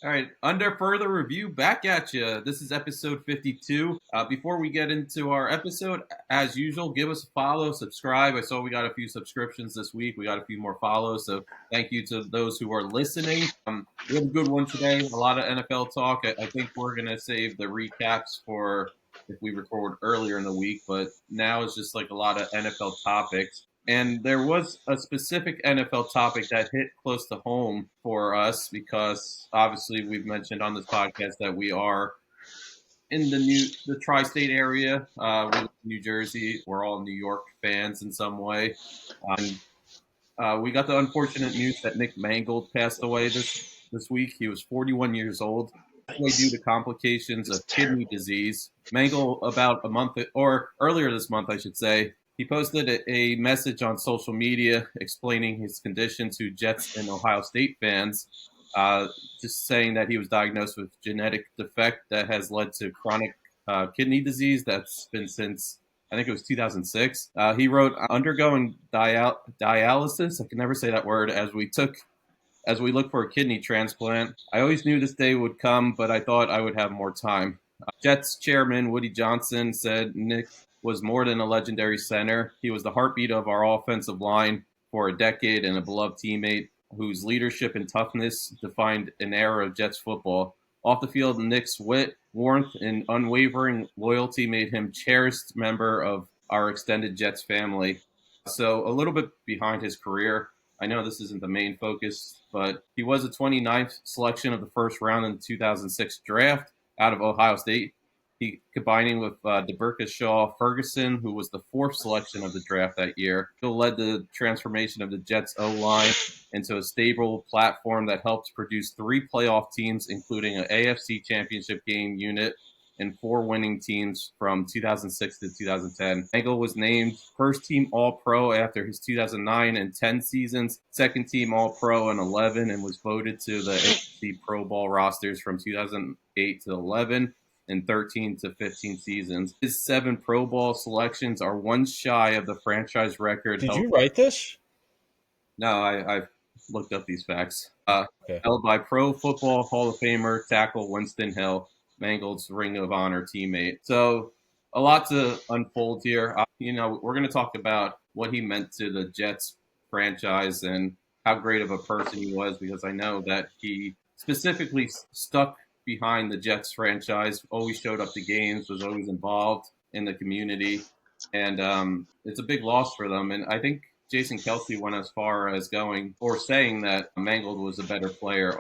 All right, under further review, back at you. This is episode 52. Before we get into our episode, as usual, give us a follow, subscribe. I saw we got a few subscriptions this week. We got a few more follows, so thank you to those who are listening. We have a good one today, a lot of NFL talk. I think we're going to save the recaps for if we record earlier in the week, but now it's just like a lot of NFL topics. And there was a specific NFL topic that hit close to home for us because obviously we've mentioned on this podcast that we are in the tri-state area. We live in New Jersey. We're all New York fans in some way. We got the unfortunate news that Nick Mangold passed away this week. He was 41 years old. Due to complications of kidney disease. Mangold, about a month or earlier this month, I should say, he posted a message on social media explaining his condition to Jets and Ohio State fans, just saying that he was diagnosed with genetic defect that has led to chronic kidney disease that's been since, I think it was 2006. He wrote, undergoing dialysis, I can never say that word, as we look for a kidney transplant. I always knew this day would come, but I thought I would have more time. Jets chairman Woody Johnson said Nick was more than a legendary center. He was the heartbeat of our offensive line for a decade and a beloved teammate whose leadership and toughness defined an era of Jets football. Off the field, Nick's wit, warmth, and unwavering loyalty made him cherished member of our extended Jets family. So a little bit behind his career. I know this isn't the main focus, but he was a 29th selection of the first round in the 2006 draft out of Ohio State. He combining with DeBerka Ferguson, who was the fourth selection of the draft that year. He led the transformation of the Jets O-line into a stable platform that helped produce 3 playoff teams, including an AFC championship game unit and 4 winning teams from 2006 to 2010. Mangold was named first team All-Pro after his 2009 and 10 seasons, second team All-Pro in 11, and was voted to the AFC Pro Bowl rosters from 2008 to 11 and 13 to 15 seasons. His 7 Pro Bowl selections are one shy of the franchise record. Did you write this? No, I've looked up these facts. Okay. Held by Pro Football Hall of Famer tackle Winston Hill, Mangold's Ring of Honor teammate. So a lot to unfold here. We're going to talk about what he meant to the Jets franchise and how great of a person he was, because I know that he specifically stuck behind the Jets franchise, always showed up to games, was always involved in the community. And it's a big loss for them. And I think Jason Kelce went as far as saying that Mangold was a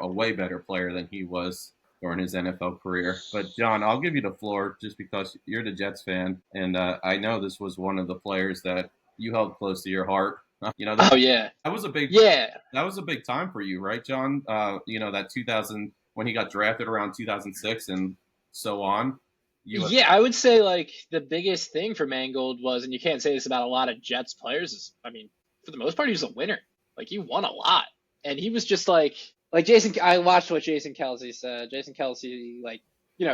way better player than he was during his NFL career. But John, I'll give you the floor just because you're the Jets fan, and I know this was one of the players that you held close to your heart. That was a big time for you, right, John? That 2000 when he got drafted around 2006 and so on. I would say like the biggest thing for Mangold was, and you can't say this about a lot of Jets players, for the most part, he was a winner. Like, he won a lot. And he was just like Jason. I watched what Jason Kelce said. Jason Kelce,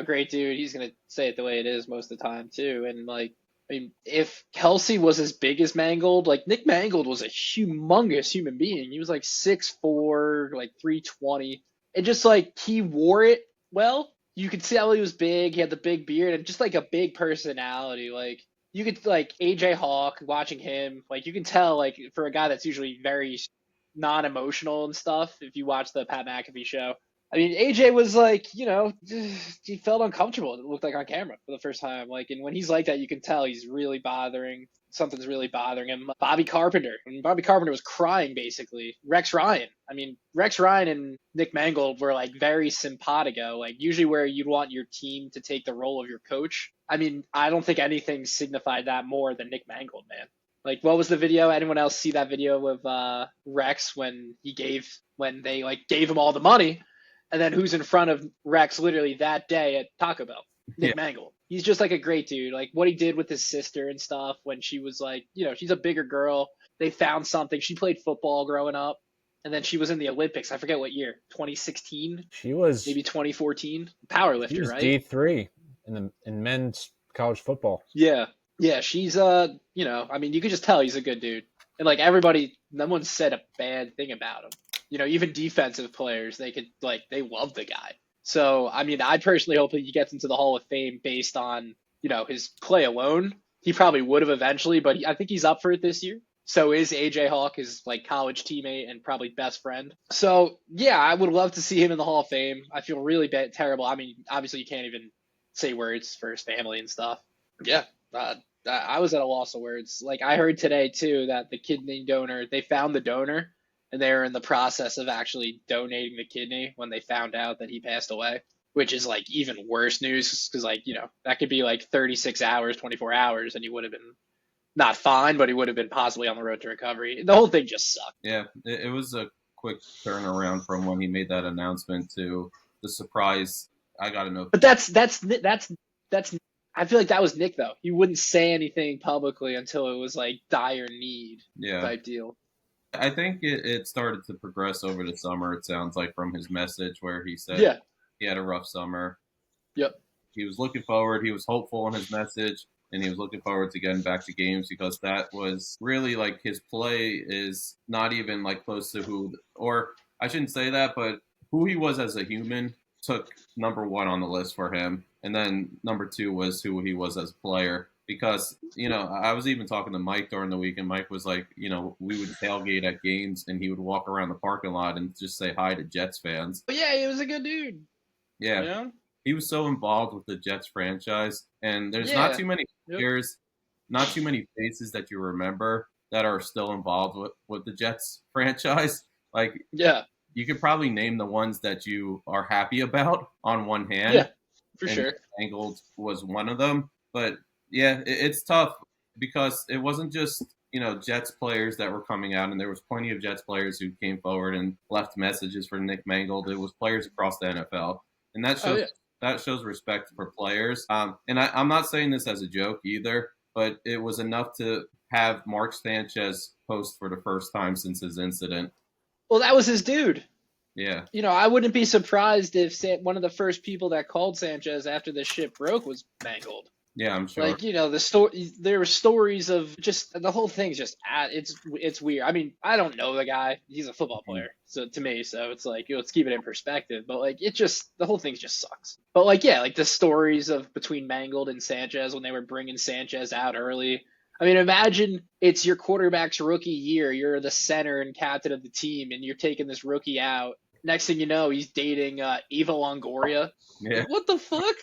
great dude. He's going to say it the way it is most of the time, too. And, if Kelce was as big as Mangold, Nick Mangold was a humongous human being. He was 6'4", 320. And just, he wore it well. You could see how he was big. He had the big beard and just, a big personality. You could, AJ Hawk, watching him, you can tell, for a guy that's usually very non-emotional and stuff, if you watch the Pat McAfee show. AJ was he felt uncomfortable, it looked like on camera for the first time. And when he's like that, you can tell something's really bothering him. Bobby Carpenter was crying, basically. Rex Ryan and Nick Mangold were very simpatico, usually where you'd want your team to take the role of your coach. I don't think anything signified that more than Nick Mangold, man. What was the video? Anyone else see that video of Rex when they gave him all the money? And then who's in front of Rex literally that day at Taco Bell? Nick Mangold. He's just a great dude. What he did with his sister and stuff when she was she's a bigger girl. They found something. She played football growing up. And then she was in the Olympics. I forget what year. 2016? She was. Maybe 2014? Powerlifter, she was right? D3 in men's college football. Yeah. Yeah, she's, you could just tell he's a good dude. And everybody, no one said a bad thing about him. even defensive players, they love the guy. So, I mean, I personally hope that he gets into the Hall of Fame based on, his play alone. He probably would have eventually, but I think he's up for it this year. So is AJ Hawk, his college teammate and probably best friend. So yeah, I would love to see him in the Hall of Fame. I feel really terrible. I mean, obviously you can't even say words for his family and stuff. Yeah, I was at a loss of words. I heard today too that the kidney donor, they found the donor, and they were in the process of actually donating the kidney when they found out that he passed away, which is even worse news because that could be 36 hours, 24 hours, and he would have been not fine, but he would have been possibly on the road to recovery. The whole thing just sucked. Yeah, it was a quick turnaround from when he made that announcement to the surprise. I got to know. But that's. I feel like that was Nick though. He wouldn't say anything publicly until it was dire need type deal. I think it started to progress over the summer. It sounds like from his message where he said he had a rough summer. Yep. He was looking forward. He was hopeful in his message. And he was looking forward to getting back to games because that was really his play is not even close to who, or I shouldn't say that, but who he was as a human took number one on the list for him. And then number two was who he was as a player. Because, I was even talking to Mike during the week, and Mike was like, we would tailgate at games and he would walk around the parking lot and just say hi to Jets fans. But yeah, he was a good dude. Yeah. He was so involved with the Jets franchise, and there's not too many players, not too many faces that you remember that are still involved with the Jets franchise. You could probably name the ones that you are happy about on one hand. Yeah, for sure. Mangold was one of them. But, yeah, it's tough because it wasn't just, Jets players that were coming out, and there was plenty of Jets players who came forward and left messages for Nick Mangold. It was players across the NFL. And that shows that shows respect for players. And I'm not saying this as a joke either, but it was enough to have Mark Sanchez post for the first time since his incident. Well, that was his dude. Yeah. I wouldn't be surprised if one of the first people that called Sanchez after the shit broke was Mangold. Yeah, I'm sure. There were stories of just the whole thing's just it's weird. I mean, I don't know the guy. He's a football player, so to me, so it's let's keep it in perspective. But the whole thing just sucks. But the stories of between Mangold and Sanchez when they were bringing Sanchez out early. I mean, imagine it's your quarterback's rookie year. You're the center and captain of the team, and you're taking this rookie out. Next thing you know, he's dating Eva Longoria. Yeah. What the fuck?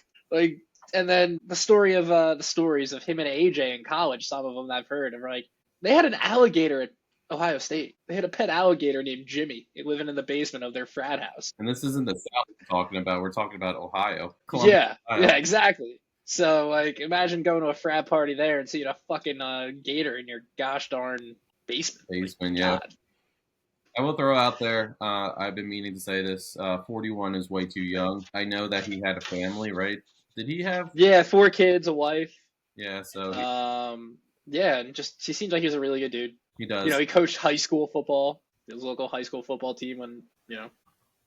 And then the stories of him and AJ in college, some of them I've heard are they had an alligator at Ohio State. They had a pet alligator named Jimmy living in the basement of their frat house. And this isn't the South we're talking about. We're talking about Ohio. Columbus, Ohio. Yeah, exactly. So imagine going to a frat party there and seeing a fucking gator in your gosh darn basement. Yeah. God. I will throw out there, I've been meaning to say this, 41 is way too young. I know that he had a family, right? Did he have? Yeah, 4 kids, a wife. Yeah, so. And he seems like he's a really good dude. He does. He coached high school football, his local high school football team, and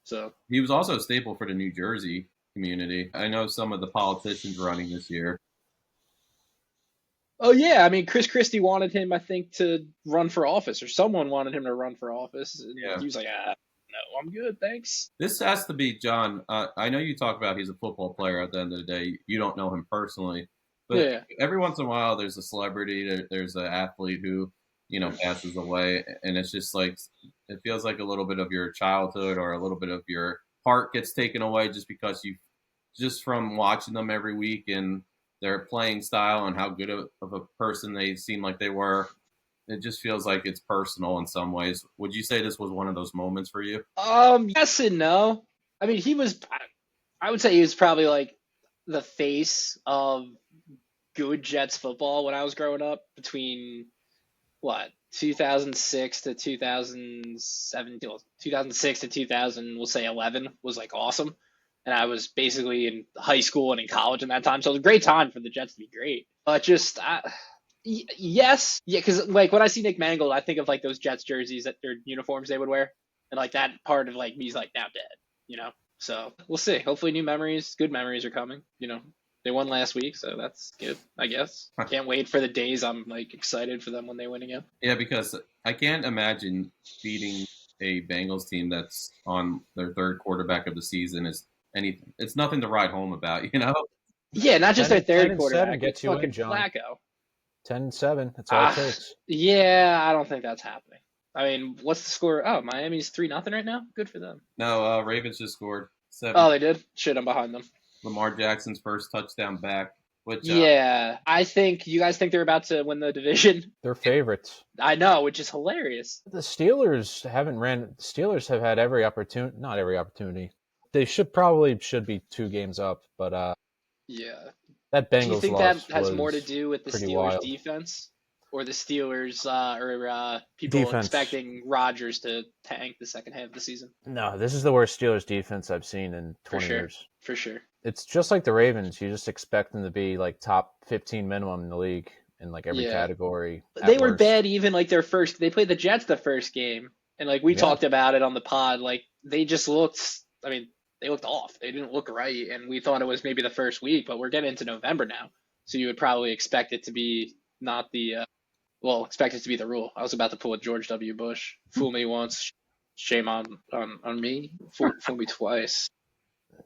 so. He was also a staple for the New Jersey community. I know some of the politicians running this year. Oh yeah, I mean Chris Christie wanted him, I think, to run for office, or someone wanted him to run for office. And he was like, no, I'm good, thanks. This has to be John. I know you talk about he's a football player. At the end of the day, you don't know him personally, but every once in a while, there's a celebrity, there's an athlete who passes away, and it's just it feels like a little bit of your childhood or a little bit of your heart gets taken away just from watching them every week and their playing style and how good of a person they seem like they were. It just feels like it's personal in some ways. Would you say this was one of those moments for you? Yes and no. I mean, I would say he was probably the face of good Jets football when I was growing up between 2006 to 2007, 2006 to 2000, we'll say 11 was awesome. And I was basically in high school and in college in that time. So it was a great time for the Jets to be great. But yes. Yeah, because when I see Nick Mangold, I think of those Jets jerseys, that their uniforms they would wear. And that part of me's now dead, So we'll see. Hopefully good memories are coming. They won last week, so that's good, I guess. I can't wait for the days I'm excited for them when they win again. Yeah, because I can't imagine beating a Bengals team that's on their third quarterback of the season is anything. It's nothing to write home about, you know? Yeah, not just their 10 third and quarterback. 7 gets It's you fucking in, John. Flacco. 10-7. That's all it Ah, takes. yeah, I don't think that's happening. I mean, what's the score? Oh, Miami's 3-0 right now. Good for them. No, Ravens just scored 7. Oh, they did. Shit, I'm behind them. Lamar Jackson's first touchdown back. Which Yeah, I think you guys think they're about to win the division. They're favorites. I know, which is hilarious. The Steelers have had every opportunity. Not every opportunity. They should be 2 games up, but Yeah. that Do you Bengals think that loss has was more to do with the pretty Steelers wild. defense, or the Steelers, or people Defense. expecting Rodgers to tank the second half of the season? No, this is the worst Steelers defense I've seen in 20 years. For sure. It's just like the Ravens. You just expect them to be like top 15 minimum in the league in like every Yeah. category. They at were worst. bad even like their first. They played the Jets the first game, and like we Yeah. talked about it on the pod. Like they just looked. I mean, they looked off. They didn't look right, and we thought it was maybe the first week, but we're getting into November now, so you would probably expect it to be not the. Expect it to be the rule. I was about to pull a George W. Bush. Fool me once, shame on me. Fool me twice.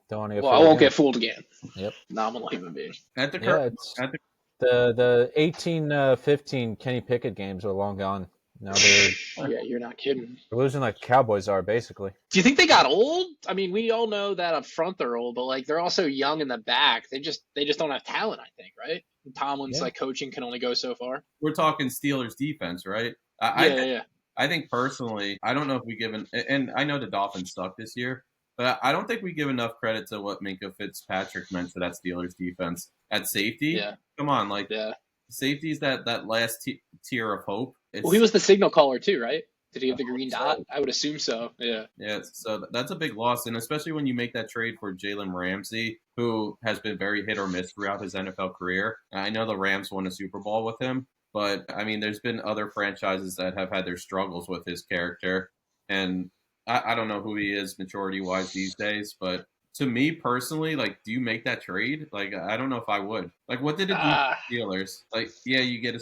Don't want to get Well, I fooled won't again. get fooled again. Yep. Nominal human being. at the Yeah, current, it's at the the 18-15 Kenny Pickett games are long gone. Now they're Yeah, you're not kidding. losing like the Cowboys are basically. Do you think they got old? I mean, we all know that up front they're old, but like they're also young in the back. They just don't have talent, I think, right? And Tomlin's Yeah. like coaching can only go so far. we're talking Steelers defense, right? Yeah. I think personally, I don't know if we given, and I know the Dolphins suck this year, but I don't think we give enough credit to what Minka Fitzpatrick meant to that Steelers defense at safety. Yeah. Come on, like Yeah. safety's that last tier of hope. Well, he was the signal caller too, right? Did he have the green dot? I would assume so. Yeah. Yeah, so that's a big loss, and especially when you make that trade for Jalen Ramsey, who has been very hit or miss throughout his NFL career. I know the Rams won a Super Bowl with him, but I mean, there's been other franchises that have had their struggles with his character, and I don't know who he is maturity-wise these days, but to me personally, like, do you make that trade? Like, I don't know if I would. Like, what did it do to the Steelers? Like, yeah, you get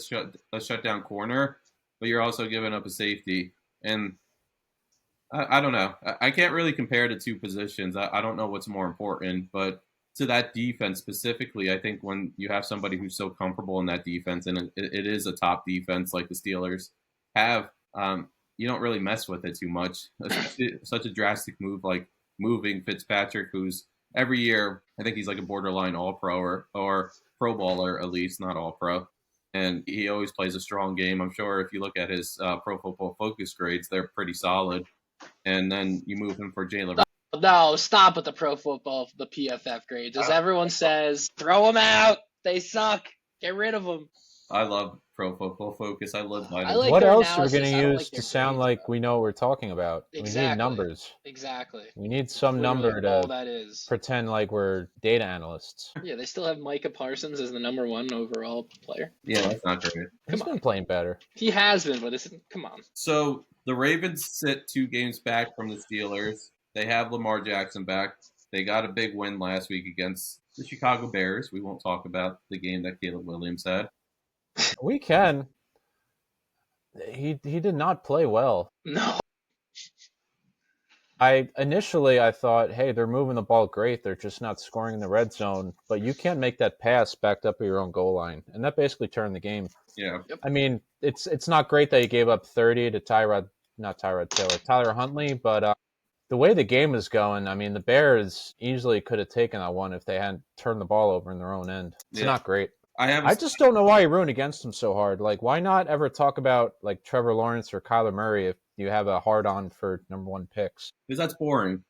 a shutdown corner, but you're also giving up a safety. And I don't know. I can't really compare the two positions. I don't know what's more important, but to that defense specifically, I think when you have somebody who's so comfortable in that defense, and it is a top defense like the Steelers have, you don't really mess with it too much. Especially such a drastic move like moving Fitzpatrick, who's every year, I think he's like a borderline All-Pro or Pro Bowler at least, not All-Pro. And he always plays a strong game. I'm sure if you look at his Pro Football Focus grades, they're pretty solid. And then you move him for Jalen. No, stop with the pro football, the PFF grades. As everyone says, throw them out. They suck. Get rid of them. I love Pro Football Focus. I live by I them. like What their else are we analysis. going I to don't use like their to sound grades, like though. we know what we're talking about? We Exactly. need numbers. Exactly. We need some Literally number all to that is. pretend like we're data analysts. Yeah, they still have Micah Parsons as the number 1 overall player. Yeah, that's not great. He's been playing better. He has been, but come on. So the Ravens sit 2 games back from the Steelers. They have Lamar Jackson back. They got a big win last week against the Chicago Bears. We won't talk about the game that Caleb Williams had. We can. He did not play well. No. Initially I thought, hey, they're moving the ball great. They're just not scoring in the red zone. But you can't make that pass backed up at your own goal line, and that basically turned the game. Yeah. I mean, it's not great that he gave up 30 to Tyler Huntley, but the way the game is going, I mean, the Bears easily could have taken that one if they hadn't turned the ball over in their own end. It's not great. I just don't know why you ruin against him so hard. Like, why not ever talk about like Trevor Lawrence or Kyler Murray if you have a hard-on for number 1 picks? Because that's boring.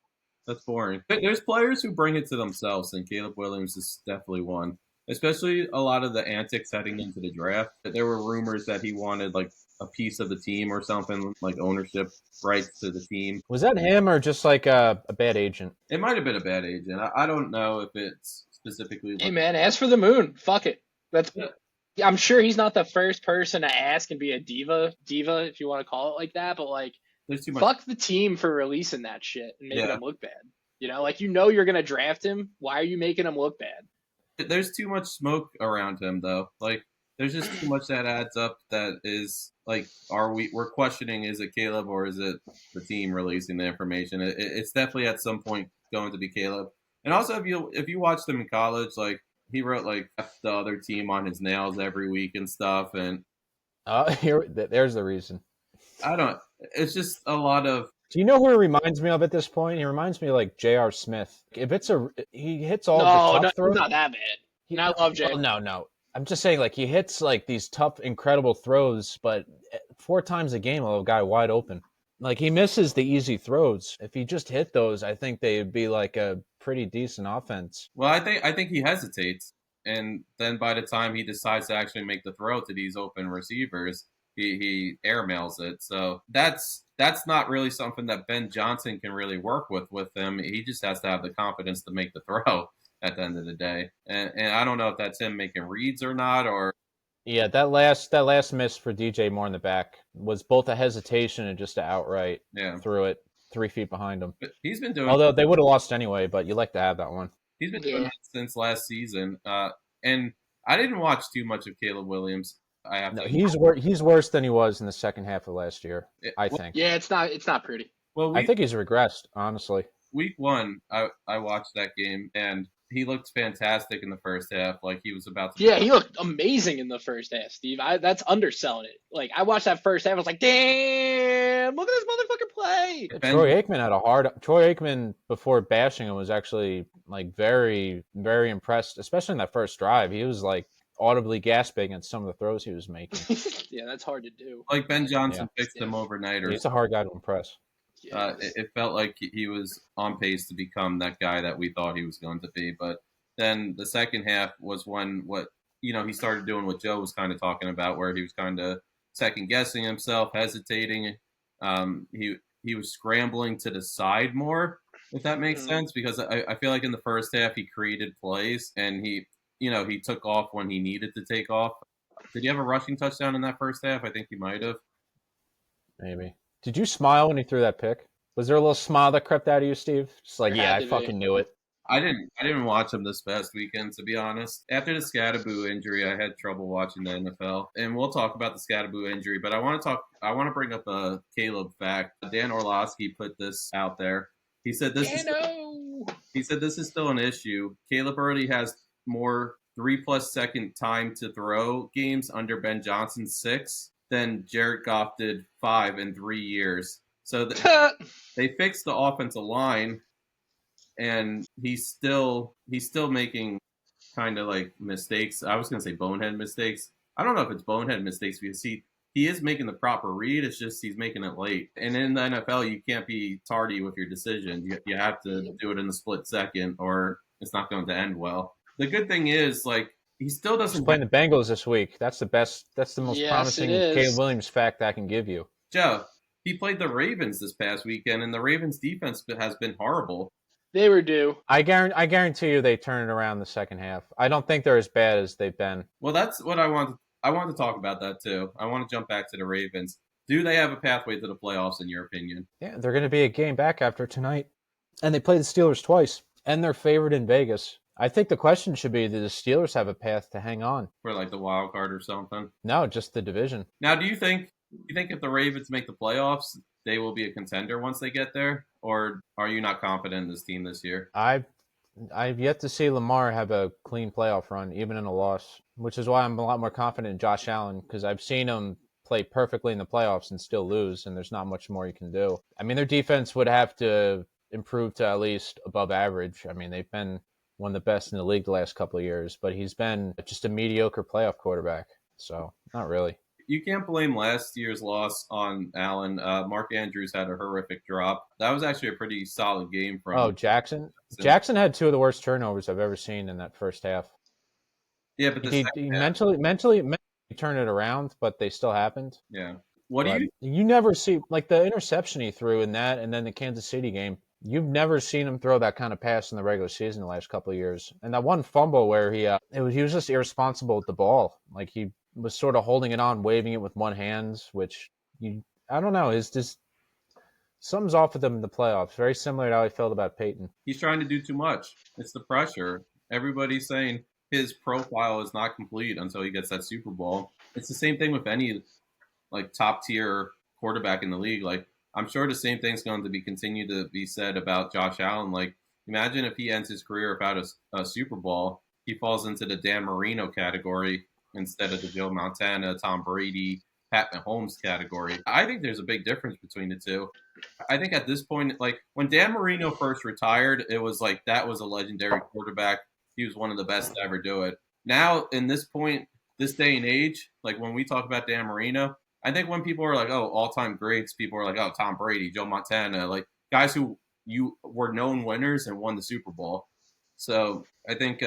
That's boring. But there's players who bring it to themselves, and Caleb Williams is definitely one. Especially a lot of the antics heading into the draft. There were rumors that he wanted like a piece of the team or something, like ownership rights to the team. Was that him or just like a bad agent? It might have been a bad agent. I don't know if it's specifically. Hey, man, ask for the moon. Fuck it. I'm sure he's not the first person to ask and be a diva, if you want to call it like that. But like, there's too much. Fuck the team for releasing that shit and making him look bad. You know, like you're gonna draft him. Why are you making him look bad? There's too much smoke around him, though. Like, there's just too much that adds up. That is like, we're questioning, is it Caleb or is it the team releasing the information? It's definitely at some point going to be Caleb. And also, if you watched him in college, like he wrote like F the other team on his nails every week and stuff. And There's the reason. I don't. It's just a lot of. Do you know who he reminds me of at this point? He reminds me of like J.R. Smith. If it's he hits all the tough No, throws. not that bad. And I love Jay. Well, no. I'm just saying, like, he hits like these tough, incredible throws, but 4 times a game, a guy wide open. Like, he misses the easy throws. If he just hit those, I think they'd be like a pretty decent offense. Well, I think he hesitates, and then by the time he decides to actually make the throw to these open receivers, he airmails it. So that's not really something that Ben Johnson can really work with him. He just has to have the confidence to make the throw at the end of the day. And I don't know if that's him making reads or not, or Yeah, that last miss for DJ Moore in the back was both a hesitation and just an outright threw it 3 feet behind him. But he's been doing. Although they would have lost anyway, but you like to have that one. He's been doing it since last season. And I didn't watch too much of Caleb Williams. He's worse than he was in the second half of last year. I think. Yeah, it's not pretty. Well, I think he's regressed, honestly. Week 1, I watched that game, and he looked fantastic in the first half. Like he was about to. Yeah, he looked amazing in the first half, Steve. That's underselling it. Like I watched that first half, I was like, damn, look at this motherfucker play. Troy Aikman before bashing him was actually like very, very impressed, especially in that first drive. He was like audibly gasping at some of the throws he was making. Yeah, that's hard to do. Like Ben Johnson fixed him overnight. He's a hard guy to impress. It felt like he was on pace to become that guy that we thought he was going to be. But then the second half was when he started doing what Joe was kind of talking about, where he was kind of second guessing himself, hesitating. He was scrambling to the side more, if that makes sense, because I feel like in the first half he created plays and he took off when he needed to take off. Did he have a rushing touchdown in that first half? I think he might have. Maybe. Did you smile when he threw that pick? Was there a little smile that crept out of you, Steve? Just like, yeah, I fucking knew it. I didn't watch him this past weekend, to be honest. After the Scadaboo injury, I had trouble watching the NFL. And we'll talk about the Scadaboo injury, but I want to bring up a Caleb fact. Dan Orlovsky put this out there. He said this is still an issue. Caleb already has more 3+ second time to throw games under Ben Johnson's 6 than Jared Goff did 5 in 3 years. So they fixed the offensive line, and he's still making kind of like mistakes. I was going to say bonehead mistakes. I don't know if it's bonehead mistakes because he is making the proper read. It's just he's making it late. And in the NFL, you can't be tardy with your decision. You have to do it in a split second, or it's not going to end well. The good thing is, like, he still doesn't. He's playing the Bengals this week. That's the best. That's the most promising Caleb Williams fact I can give you. Joe, he played the Ravens this past weekend, and the Ravens' defense has been horrible. They were due. I guarantee you they turn it around the second half. I don't think they're as bad as they've been. Well, that's what I want to talk about that too. I want to jump back to the Ravens. Do they have a pathway to the playoffs, in your opinion? Yeah, they're going to be a game back after tonight. And they play the Steelers twice. And they're favored in Vegas. I think the question should be, do the Steelers have a path to hang on? For like the wild card or something? No, just the division. Now, do you think if the Ravens make the playoffs, they will be a contender once they get there? Or are you not confident in this team this year? I've yet to see Lamar have a clean playoff run, even in a loss, which is why I'm a lot more confident in Josh Allen, because I've seen him play perfectly in the playoffs and still lose, and there's not much more you can do. I mean, their defense would have to improve to at least above average. I mean, they've been one of the best in the league the last couple of years, but he's been just a mediocre playoff quarterback. So, not really. You can't blame last year's loss on Allen. Mark Andrews had a horrific drop. That was actually a pretty solid game from Jackson. Jackson had 2 of the worst turnovers I've ever seen in that first half. Yeah, but he mentally turned it around, but they still happened. Yeah. You never see, like, the interception he threw in that and then the Kansas City game. You've never seen him throw that kind of pass in the regular season the last couple of years. And that one fumble where he was just irresponsible with the ball. Like, he was sort of holding it on, waving it with one hand, which I don't know. Is just something's off with him in the playoffs. Very similar to how I felt about Peyton. He's trying to do too much. It's the pressure. Everybody's saying his profile is not complete until he gets that Super Bowl. It's the same thing with any like top tier quarterback in the league. Like I'm sure the same thing's going to be continued to be said about Josh Allen. Like imagine if he ends his career without a Super Bowl, he falls into the Dan Marino category instead of the Joe Montana, Tom Brady, Pat Mahomes category. I think there's a big difference between the two. I think at this point, like when Dan Marino first retired, it was like that was a legendary quarterback. He was one of the best to ever do it. Now, in this point, this day and age, like when we talk about Dan Marino, I think when people are like, oh, all time greats, people are like, oh, Tom Brady, Joe Montana, like guys who you were known winners and won the Super Bowl. So I think,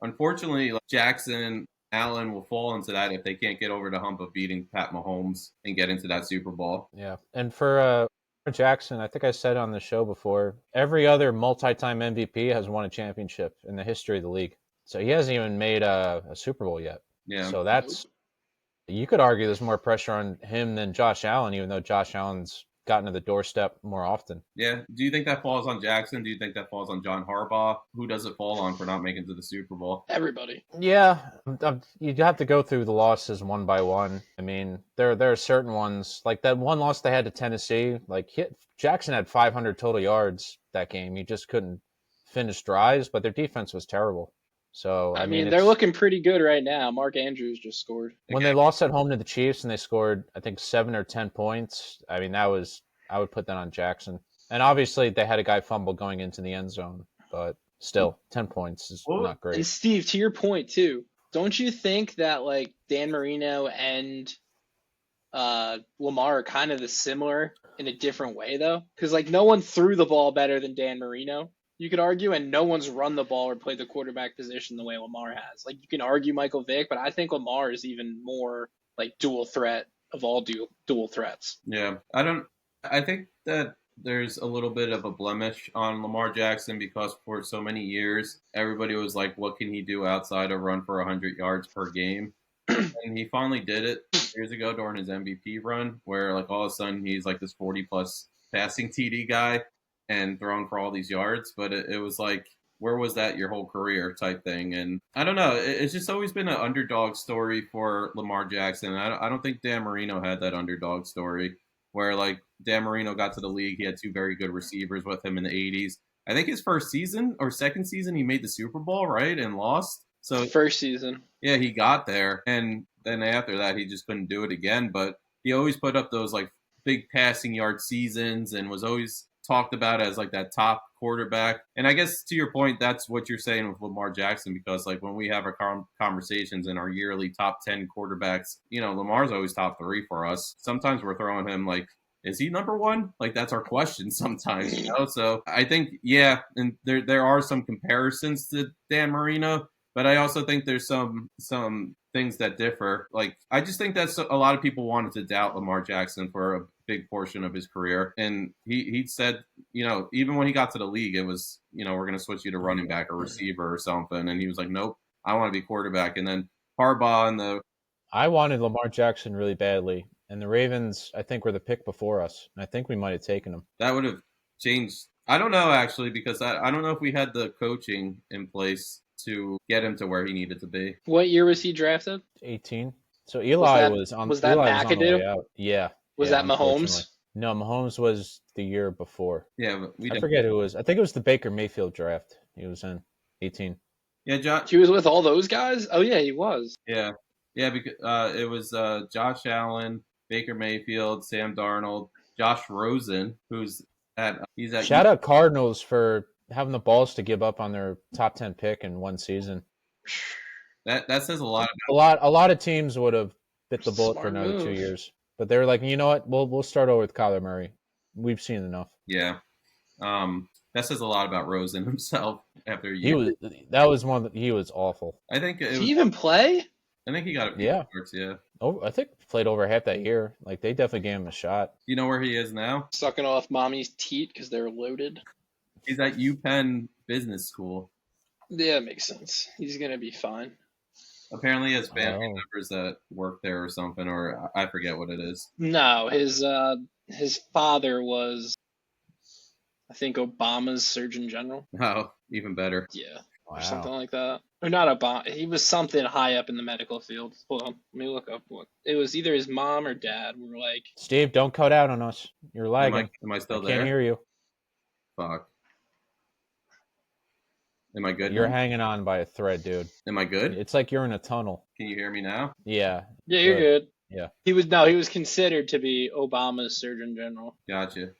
unfortunately, like Jackson, Allen will fall into that if they can't get over the hump of beating Pat Mahomes and get into that Super Bowl. Yeah, and for Jackson, I think I said on the show before, every other multi-time MVP has won a championship in the history of the league. So he hasn't even made a Super Bowl yet. Yeah. So that's, you could argue there's more pressure on him than Josh Allen, even though Josh Allen's gotten to the doorstep more often. Yeah. Do you think that falls on Jackson? Do you think that falls on John Harbaugh? Who does it fall on for not making it to the Super Bowl? Everybody. Yeah, you have to go through the losses one by one. I mean, there are certain ones, like that one loss they had to Tennessee. Like Jackson had 500 total yards that game. He just couldn't finish drives, but their defense was terrible. So I mean they're looking pretty good right now. Mark Andrews just scored. When they lost at home to the Chiefs and they scored, I think 7 or 10 points. I mean, I would put that on Jackson. And obviously they had a guy fumble going into the end zone, but still 10 points is not great. And Steve, to your point too, don't you think that like Dan Marino and Lamar are kind of the similar in a different way though? Because like no one threw the ball better than Dan Marino, you could argue, and no one's run the ball or played the quarterback position the way Lamar has. Like you can argue Michael Vick, but I think Lamar is even more like dual threat of all dual threats. Yeah, I think that there's a little bit of a blemish on Lamar Jackson because for so many years everybody was like, what can he do outside of run for 100 yards per game? And he finally did it years ago during his MVP run, where like all of a sudden he's like this 40+ passing TD guy and throwing for all these yards. But it was like, where was that your whole career type thing? And I don't know. It's just always been an underdog story for Lamar Jackson. I don't think Dan Marino had that underdog story where like Dan Marino got to the league. He had 2 very good receivers with him in the 80s. I think his first season or second season, he made the Super Bowl, right? And lost. So first season. Yeah, he got there. And then after that, he just couldn't do it again. But he always put up those like big passing yard seasons and was always talked about as like that top quarterback. And I guess to your point, that's what you're saying with Lamar Jackson, because like when we have our conversations in our yearly top 10 quarterbacks, Lamar's always top 3 for us. Sometimes we're throwing him like, is he number 1? Like that's our question sometimes, So I think, yeah, and there are some comparisons to Dan Marino, but I also think there's some things that differ. Like I just think that's a lot of people wanted to doubt Lamar Jackson for a big portion of his career, and he said, even when he got to the league, it was, we're going to switch you to running back or receiver or something, and he was like, nope, I want to be quarterback. And then Harbaugh I wanted Lamar Jackson really badly, and the Ravens, I think, were the pick before us. I think we might have taken him. That would have changed. I don't know actually, because I don't know if we had the coaching in place to get him to where he needed to be. What year was he drafted? 18. So Eli was on the way out. Yeah. Was that Mahomes? No, Mahomes was the year before. Yeah, but I forget who it was. I think it was the Baker Mayfield draft. He was in 18. Yeah, John. He was with all those guys? Oh yeah, he was. Yeah, because it was Josh Allen, Baker Mayfield, Sam Darnold, Josh Rosen, he's at Shout out Cardinals for having the balls to give up on their top 10 pick in one season. That says a lot. A lot of teams would have bit the bullet for another 2 years, but they're like, you know what? We'll start over with Kyler Murray. We've seen enough. Yeah, that says a lot about Rosen himself. After a year, he was awful. I think. Did he even play? I think he got a few starts. Yeah. Oh, I think he played over half that year. Like they definitely gave him a shot. You know where he is now? Sucking off mommy's teat because they're loaded. He's at UPenn Business School. Yeah, it makes sense. He's gonna be fine. Apparently, he has family members that work there or something, or I forget what it is. No, his father was, I think, Obama's Surgeon General. Oh, even better. Yeah. or something Wow. like that. Or not Obama. He was something high up in the medical field. Hold on, let me look up what it was. Either his mom or dad were like. Steve, don't cut out on us. You're lagging. Am I I still can't there? hear you. Fuck. Am I good You're now? hanging on by a thread, dude. Am I good? It's like you're in a tunnel. Can you hear me now? Yeah. Yeah, you're good. Yeah. He was considered to be Obama's Surgeon General. Gotcha.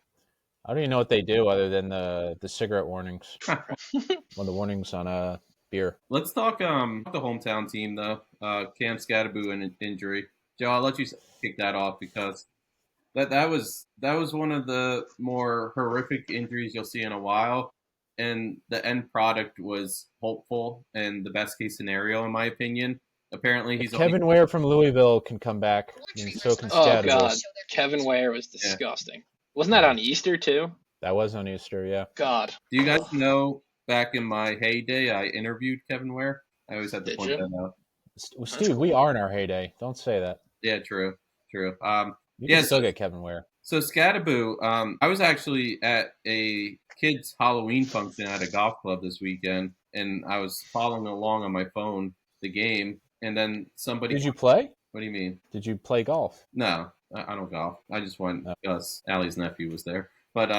I don't even know what they do other than the cigarette warnings. Well, the warnings on beer. Let's talk the hometown team though. Cam Scatterboo and injury. Joe, I'll let you kick that off because that was one of the more horrific injuries you'll see in a while, and the end product was hopeful and the best case scenario in my opinion. Apparently, he's Kevin Ware from Louisville can come back, and so can Oh Scatterbo. God, Kevin Ware was disgusting. Wasn't that on Easter too? That was on Easter, yeah. God. Do you guys know? Back in my heyday, I interviewed Kevin Ware. I always had to Did point you? that out. Steve, cool. we are in our heyday. Don't say that. Yeah, true. You Yeah, can still so- get Kevin Ware. So Scatterboo, I was actually at a kid's Halloween function at a golf club this weekend, and I was following along on my phone the game, and then somebody. Did you play? What do you mean? Did you play golf? No, I don't golf. I just went Oh. because Allie's nephew was there. But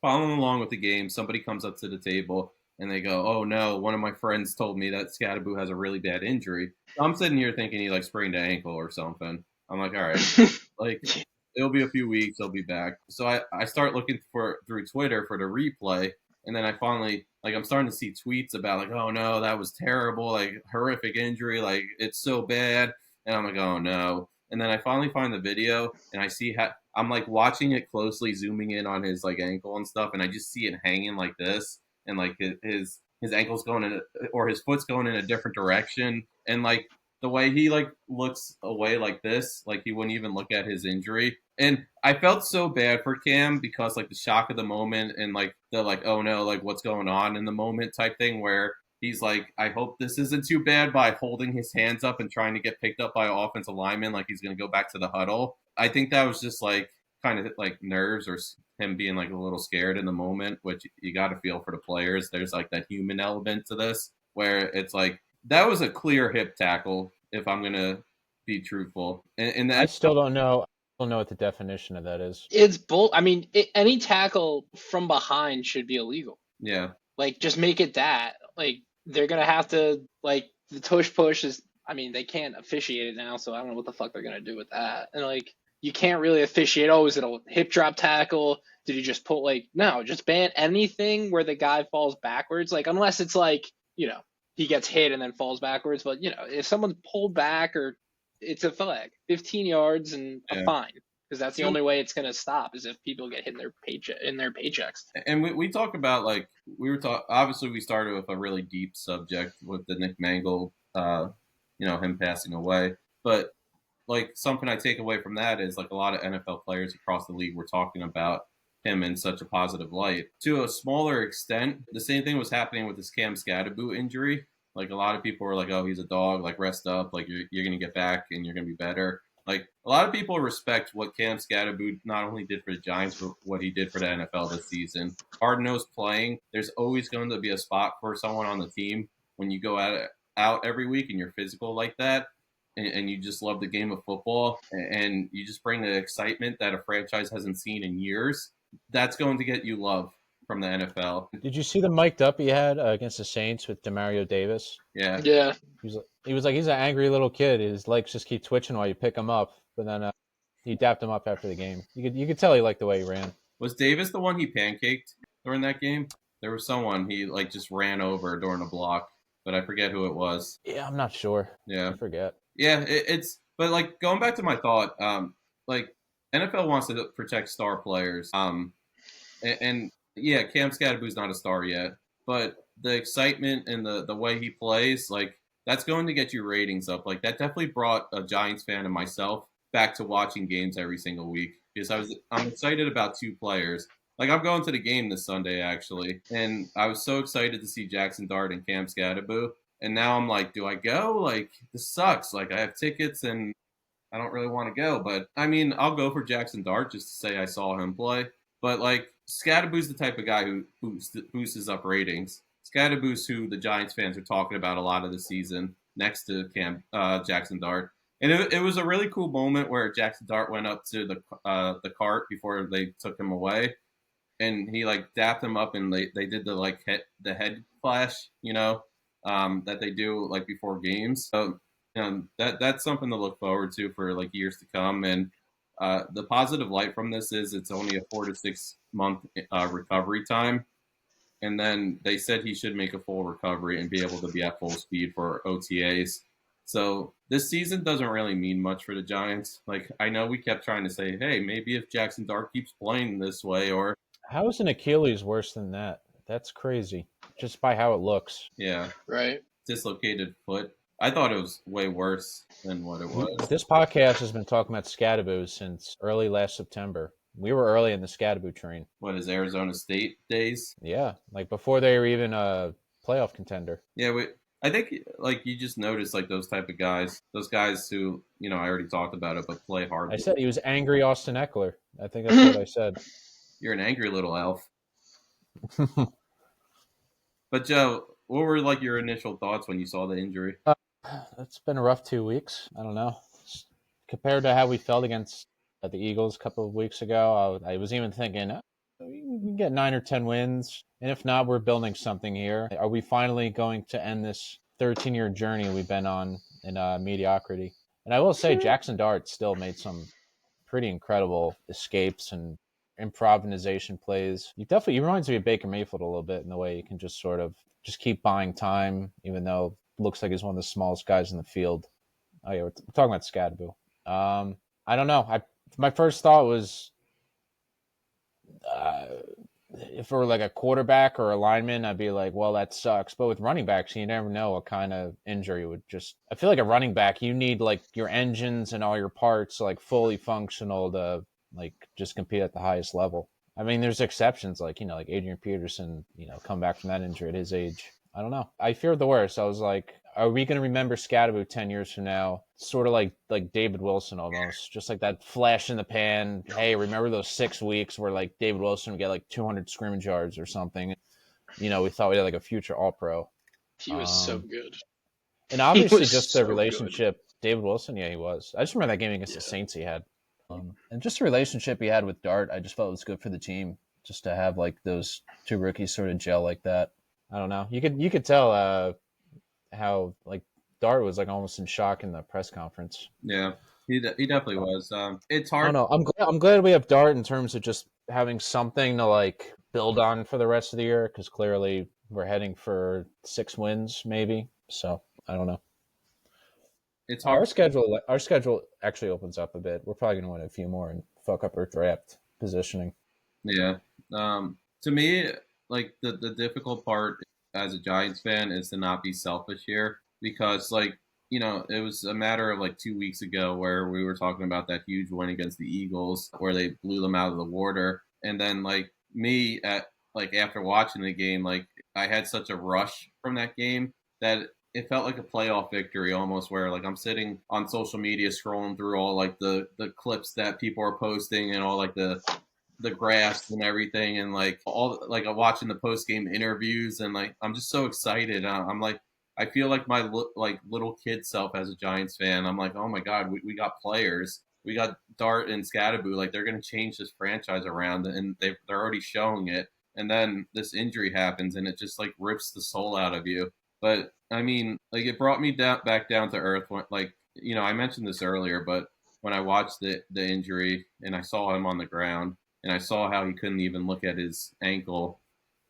following along with the game, somebody comes up to the table and they go, "Oh no, one of my friends told me that Scatterboo has a really bad injury." I'm sitting here thinking he like sprained an ankle or something. I'm like, all right, like it'll be a few weeks, he'll be back. So I start looking through Twitter for the replay, and then I finally I'm starting to see tweets about like, oh no, that was terrible, like horrific injury, like it's so bad, and I'm like, oh no. And then I finally find the video, and I see how I'm like watching it closely, zooming in on his like ankle and stuff, and I just see it hanging like this, and like his ankle's going in or his foot's going in a different direction, and like the way he like looks away like this, like he wouldn't even look at his injury. And I felt so bad for Cam because like the shock of the moment and like the like, oh no, like what's going on in the moment type thing where he's like, I hope this isn't too bad by holding his hands up and trying to get picked up by an offensive lineman like he's going to go back to the huddle. I think that was just like kind of like nerves or him being like a little scared in the moment, which you got to feel for the players. There's like that human element to this where it's like, that was a clear hip tackle, if I'm going to be truthful. And I still don't know. I don't know what the definition of that is. It's I mean, any tackle from behind should be illegal. Yeah. Like, just make it that. Like, they're gonna have to like the tush push is. I mean, they can't officiate it now, so I don't know what the fuck they're gonna do with that. And like, you can't really officiate. Oh, is it a hip drop tackle? Did he just pull? Like, no, just ban anything where the guy falls backwards. Like, unless it's like he gets hit and then falls backwards. But if someone's pulled back or it's a flag, 15 yards and a fine, because that's the only way it's going to stop is if people get hit in their paychecks. And we talk about like obviously we started with a really deep subject with the Nick Mangold, him passing away. But like something I take away from that is like a lot of NFL players across the league were talking about him in such a positive light. To a smaller extent, the same thing was happening with this Cam Scatterboo injury. Like a lot of people were like, "Oh, he's a dog. Like rest up. Like you're gonna get back and you're gonna be better." Like a lot of people respect what Cam Scatterboo not only did for the Giants, but what he did for the NFL this season. Hard-nosed playing. There's always going to be a spot for someone on the team when you go out every week and you're physical like that. And you just love the game of football and you just bring the excitement that a franchise hasn't seen in years. That's going to get you love from the NFL. Did you see the mic'd up he had against the Saints with Demario Davis? Yeah. He was like, he's an angry little kid. His legs just keep twitching while you pick him up. But then he dapped him up after the game. You could tell he liked the way he ran. Was Davis the one he pancaked during that game? There was someone he like just ran over during a block, but I forget who it was. Yeah, I'm not sure. Yeah. I forget. Yeah, but like going back to my thought, like NFL wants to protect star players. And yeah, Cam Scatterboo's not a star yet, but the excitement and the way he plays, like that's going to get you ratings up. Like that definitely brought a Giants fan and myself back to watching games every single week because I'm excited about two players. Like I'm going to the game this Sunday actually, and I was so excited to see Jackson Dart and Cam Scatterboo. And now I'm like, do I go? Like, this sucks. Like, I have tickets and I don't really want to go. But, I mean, I'll go for Jackson Dart just to say I saw him play. But, like, Scatterboo's the type of guy who boosts up ratings. Scadaboo's who the Giants fans are talking about a lot of the season next to Jackson Dart. And it was a really cool moment where Jackson Dart went up to the cart before they took him away, and he like dapped him up, and they did the like the head flash, that they do like before games. So that's something to look forward to for like years to come. And the positive light from this is it's only a 4 to 6 month recovery time. And then they said he should make a full recovery and be able to be at full speed for OTAs. So this season doesn't really mean much for the Giants. Like, I know we kept trying to say, hey, maybe if Jackson Dart keeps playing this way, or How is an Achilles worse than that? That's crazy. Just by how it looks. yeah, Right. dislocated foot. I thought it was way worse than what it was. This podcast has been talking about Scadaboo since early last September. We were early in the Scadaboo train. What is Arizona State days? Yeah, like before they were even a playoff contender. Yeah, I think like you just notice like those type of guys, those guys who I already talked about it, but play hard. I said he was angry Austin Eckler. I think that's what I said. You're an angry little elf. But Joe, what were like your initial thoughts when you saw the injury? It's been a rough 2 weeks. I don't know. Compared to how we felt against the Eagles a couple of weeks ago, I was even thinking, we can get 9 or 10 wins. And if not, we're building something here. Are we finally going to end this 13-year journey we've been on in mediocrity? And I will say Jackson Dart still made some pretty incredible escapes and improvisation plays. He reminds me of Baker Mayfield a little bit in the way he can just sort of just keep buying time, even though it looks like he's one of the smallest guys in the field. Oh yeah, we're talking about Scadaboo. I don't know. My first thought was if it were like a quarterback or a lineman, I'd be like, well, that sucks. But with running backs, you never know what kind of injury would just. I feel like a running back, you need like your engines and all your parts like fully functional to like just compete at the highest level. I mean, there's exceptions like like Adrian Peterson, come back from that injury at his age. I don't know. I feared the worst. I was like, are we going to remember Scadaboo 10 years from now? Sort of like David Wilson almost. Just like that flash in the pan. Hey, remember those 6 weeks where like David Wilson would get like 200 scrimmage yards or something? We thought we had like a future All-Pro. He was so good. And obviously just the so relationship. Good. David Wilson, yeah, he was. I just remember that game against the Saints he had. And just the relationship he had with Dart, I just felt it was good for the team. Just to have like those two rookies sort of gel like that. I don't know. You could tell how like Dart was like almost in shock in the press conference. Yeah, he definitely was. It's hard. I don't know. I'm glad we have Dart in terms of just having something to like build on for the rest of the year because clearly we're heading for 6 wins maybe. So I don't know. It's hard. Our schedule actually opens up a bit. We're probably going to win a few more and fuck up our draft positioning. Yeah. To me, like the difficult part as a Giants fan is to not be selfish here because like, it was a matter of like 2 weeks ago where we were talking about that huge win against the Eagles where they blew them out of the water. And then like me after watching the game, like I had such a rush from that game that it felt like a playoff victory almost where like I'm sitting on social media scrolling through all like the clips that people are posting and all like the graphs and everything and like all like I'm watching the post game interviews and like I'm just so excited. I'm like I feel like my little kid self as a Giants fan. I'm like, oh my god, we got players. We got Dart and Scadaboo. Like they're gonna change this franchise around and they're already showing it. And then this injury happens and it just like rips the soul out of you. But I mean, like it brought me back down to earth. When, like I mentioned this earlier, but when I watched the injury and I saw him on the ground and I saw how he couldn't even look at his ankle,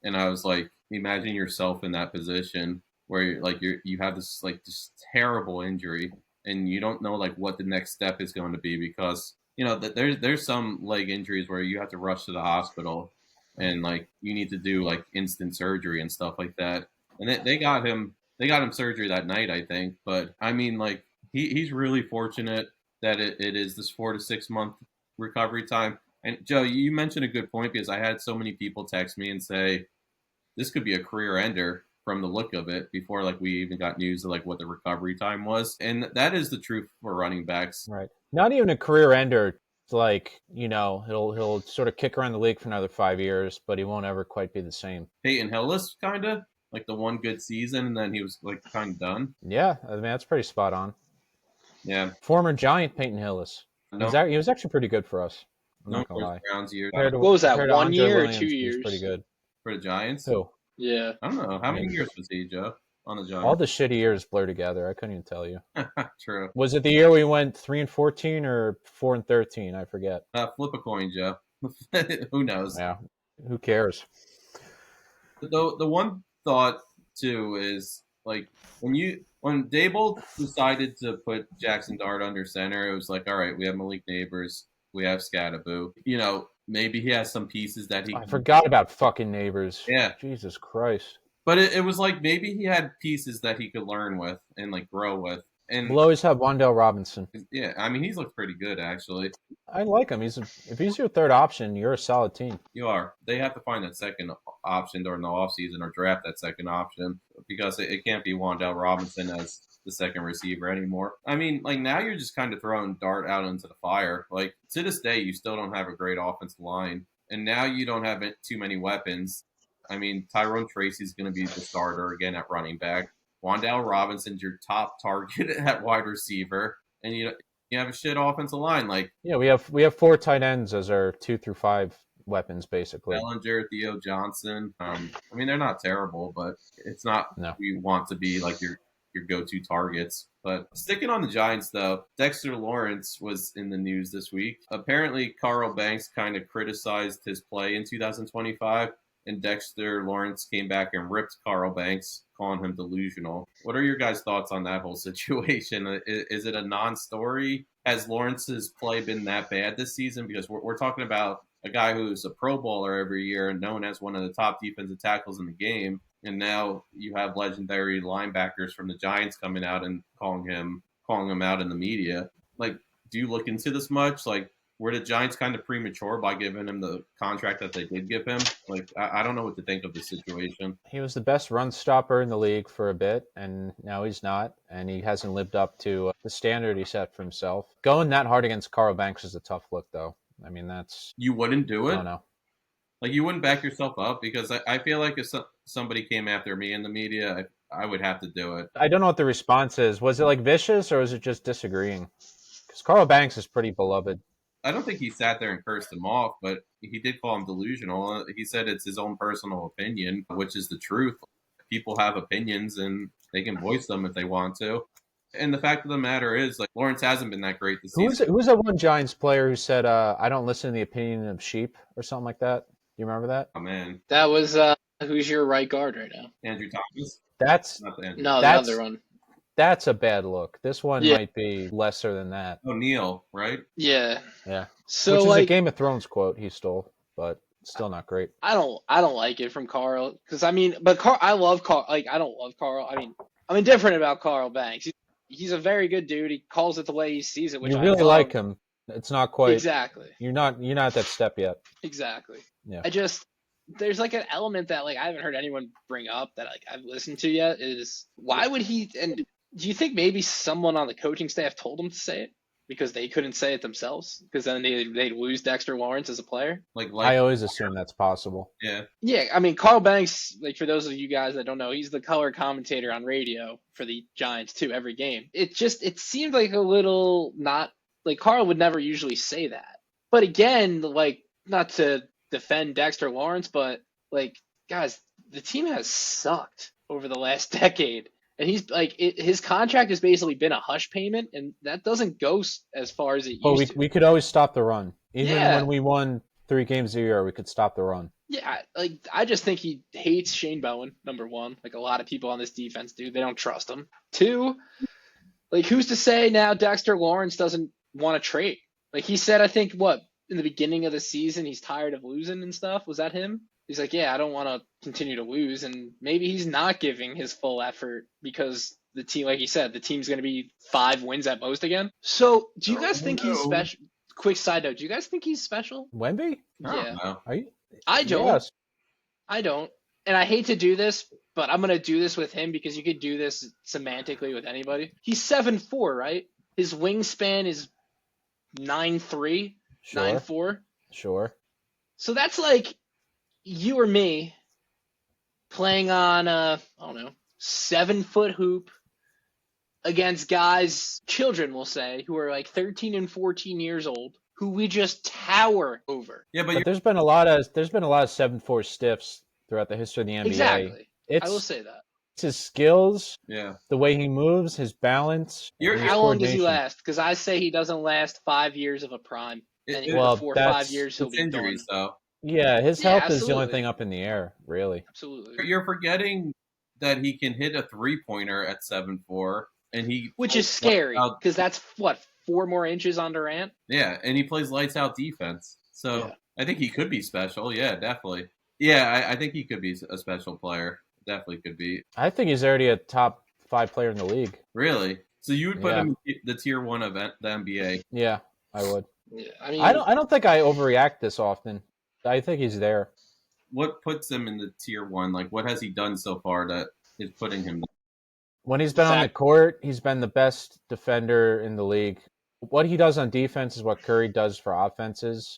and I was like, imagine yourself in that position where you have this like this terrible injury and you don't know like what the next step is going to be because there's some leg injuries where you have to rush to the hospital and like you need to do like instant surgery and stuff like that. And they got him surgery that night, I think. But I mean, like he's really fortunate that it is this 4 to 6 month recovery time. And Joe, you mentioned a good point because I had so many people text me and say this could be a career ender from the look of it before like we even got news of like what the recovery time was. And that is the truth for running backs. Right. Not even a career ender. It's like, he'll sort of kick around the league for another 5 years, but he won't ever quite be the same. Peyton Hillis, kind of? like the one good season, and then he was like kind of done. Yeah, I mean that's pretty spot on. Yeah, Former Giant Peyton Hillis. no, He was actually pretty good for us. I'm no not gonna first lie. rounds year What was that, Compared to 1 Andre year or Williams, 2 he was pretty years? good. for the Giants. Who? Yeah. I don't know how many Yeah. years was he, Joe, on the All Giants. the shitty years blur together. I couldn't even tell you. True. Was it the year we went 3-14 or 4-13? I forget. Flip a coin, Joe. Who knows? Yeah. Who cares? The one thought too is like when Dable decided to put Jackson Dart under center, it was like, all right, we have Malik Neighbors, we have Scattaboo. Maybe he has some pieces that he. I forgot about fucking Neighbors. Yeah. Jesus Christ. But it was like maybe he had pieces that he could learn with and like grow with. And We'll always have Wandale Robinson. yeah, I mean he's looked pretty good actually. I like him. If he's your third option, you're a solid team. You are. They have to find that second option during the offseason or draft that second option because it can't be Wandale Robinson as the second receiver anymore. I mean, like now you're just kind of throwing Dart out into the fire. Like to this day, you still don't have a great offensive line, and now you don't have too many weapons. I mean, Tyrone Tracy's going to be the starter again at running back. Wandale Robinson's your top target at wide receiver, and you have a shit offensive line. Like Yeah, we have 4 tight ends as our 2 through 5 weapons basically. Bellinger, Theo Johnson. I mean, they're not terrible, but it's not No. who you want to be like your go-to targets. But sticking on the Giants, though, Dexter Lawrence was in the news this week. Apparently, Carl Banks kind of criticized his play in 2025, and Dexter Lawrence came back and ripped Carl Banks, calling him delusional. What are your guys' thoughts on that whole situation? Is it a non-story? Has Lawrence's play been that bad this season? Because we're talking about a guy who's a Pro Bowler every year and known as one of the top defensive tackles in the game. And now you have legendary linebackers from the Giants coming out and calling him out in the media. Like, do you look into this much? Like, were the Giants kind of premature by giving him the contract that they did give him? Like, I don't know what to think of the situation. He was the best run stopper in the league for a bit, and now he's not, and he hasn't lived up to the standard he set for himself. Going that hard against Carl Banks is a tough look, though. I mean, that's... You wouldn't do it? I don't know. Like, you wouldn't back yourself up? Because I feel like if somebody came after me in the media, I would have to do it. I don't know what the response is. Was it, like, vicious, or was it just disagreeing? Because Carl Banks is pretty beloved. I don't think he sat there and cursed him off, but he did call him delusional. He said it's his own personal opinion, which is the truth. People have opinions, and they can voice them if they want to. And the fact of the matter is, like, Lawrence hasn't been that great this season. Who's that one Giants player who said, I don't listen to the opinion of sheep, or something like that? Do you remember that? Oh, man. That was who's your right guard right now? Andrew Thomas? That's Not the Andrew. No, the That's- other one. That's a bad look. This one Yeah. might be lesser than that. O'Neal, right? Yeah. Yeah. So Which is a like, Game of Thrones quote he stole, but still not great. I don't like it from Carl because I mean, but I love Carl. Like I don't love Carl. I mean, I'm indifferent about Carl Banks. He's a very good dude. He calls it the way he sees it, which You I really love. like him. It's not quite. Exactly. You're not at that step yet. Exactly. Yeah. There's like an element that like I haven't heard anyone bring up that like I've listened to yet is why would he, and do you think maybe someone on the coaching staff told him to say it because they couldn't say it themselves because then they'd lose Dexter Lawrence as a player? I always assume that's possible. Yeah. Yeah, I mean Carl Banks, like for those of you guys that don't know, he's the color commentator on radio for the Giants too every game. It seemed like a little not like Carl would never usually say that. But again, like not to defend Dexter Lawrence, but like guys, the team has sucked over the last decade. And he's like, his contract has basically been a hush payment, and that doesn't go as far as it used to. We could always stop the run. Even Yeah. when we won 3 games a year, we could stop the run. Yeah, like I just think he hates Shane Bowen, number one. Like a lot of people on this defense do. They don't trust him. 2, like who's to say now Dexter Lawrence doesn't want to trade? Like he said, I think, in the beginning of the season, he's tired of losing and stuff. Was that him? He's like, yeah, I don't want to continue to lose. And maybe he's not giving his full effort because the team, like he said, the team's going to be 5 wins at most again. So do you guys think he's special? Quick side note. Do you guys think he's special? Wemby? I don't Yeah. know. Are you? I don't. Yes. I don't. And I hate to do this, but I'm going to do this with him because you could do this semantically with anybody. He's 7'4", right? His wingspan is 9'3", Sure. 9'4". Sure. So that's like you or me playing on I don't know, 7-foot hoop against guys, children will say, who are like 13 and 14 years old, who we just tower over. Yeah, But there's been a lot of 7-4 stiffs throughout the history of the NBA. Exactly. It's, I will say that. It's his skills, yeah, the way he moves, his balance. You're- and his How long does he coordination. last? Because I say he doesn't last 5 years of a prime. And It- Well, before that's- 5 years, he'll it's be injuries done. though. Yeah, his Yeah, health is the only absolutely. thing up in the air, really. Absolutely. You're forgetting that he can hit a 3-pointer at 7'4", and he Which is scary, out- because that's, 4 more inches on Durant? Yeah, and he plays lights out defense. So Yeah. I think he could be special. Yeah, definitely. Yeah, I think he could be a special player. Definitely could be. I think he's already a top 5 player in the league. Really? So you would put Yeah. him in the tier 1 of the NBA? Yeah, I would. Yeah, I mean, I don't think I overreact this often. I think he's there. What puts him in the tier 1? Like, what has he done so far that is putting him? When he's been on the court, he's been the best defender in the league. What he does on defense is what Curry does for offenses.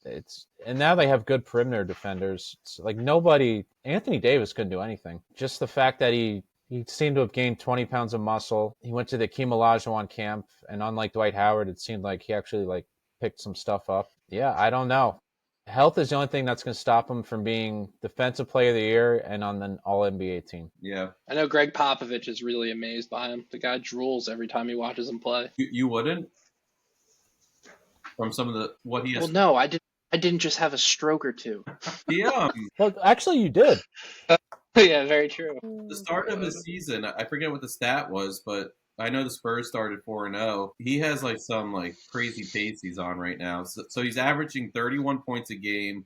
And now they have good perimeter defenders. It's like Anthony Davis couldn't do anything. Just the fact that he seemed to have gained 20 pounds of muscle. He went to the Hakeem Olajuwon camp, and unlike Dwight Howard, it seemed like he actually picked some stuff up. Yeah, I don't know. Health is the only thing that's going to stop him from being Defensive Player of the Year and on an All-NBA team. Yeah. I know Greg Popovich is really amazed by him. The guy drools every time he watches him play. You wouldn't? From some of what he has. Well, no, I didn't just have a stroke or two. Yeah. Well, actually, you did. Yeah, very true. The start of his season, I forget what the stat was, but I know the Spurs started 4-0. He has some crazy pace he's on right now. So he's averaging 31 points a game,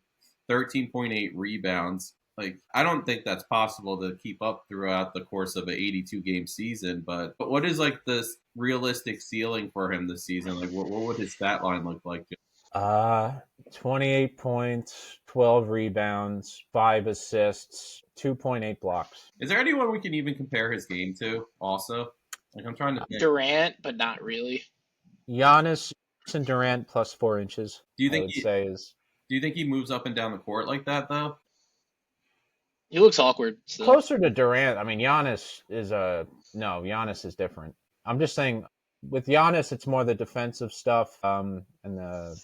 13.8 rebounds. I don't think that's possible to keep up throughout the course of an 82-game season. But what is this realistic ceiling for him this season? What would his stat line look like? 28 points, 12 rebounds, 5 assists, 2.8 blocks. Is there anyone we can even compare his game to? Also, I'm trying to think. Durant, but not really. Giannis and Durant plus 4 inches. Do you think Do you think he moves up and down the court like that though? He looks awkward. So. Closer to Durant. I mean, Giannis is different. I'm just saying, with Giannis, it's more the defensive stuff, and the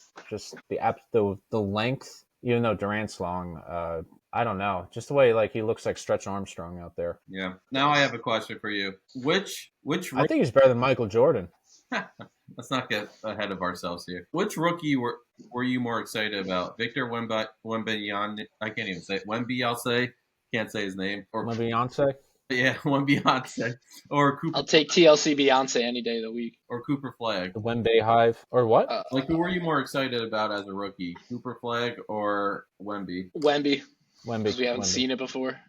length. Even though Durant's long, I don't know, just the way he looks like Stretch Armstrong out there. Yeah. Now I have a question for you. Which I think he's better than Michael Jordan. Let's not get ahead of ourselves here. Which rookie were you more excited about? Victor Wembanyama? I can't even say it. Wemby. I'll say. Can't say his name. Or Beyonce? Yeah, Beyonce. Or Cooper. I'll take TLC Beyonce any day of the week. Or Cooper Flag. The Wemby Hive. Or what? Who were you more excited about as a rookie? Cooper Flag or Wemby? Wemby. Wemby. We haven't seen it before.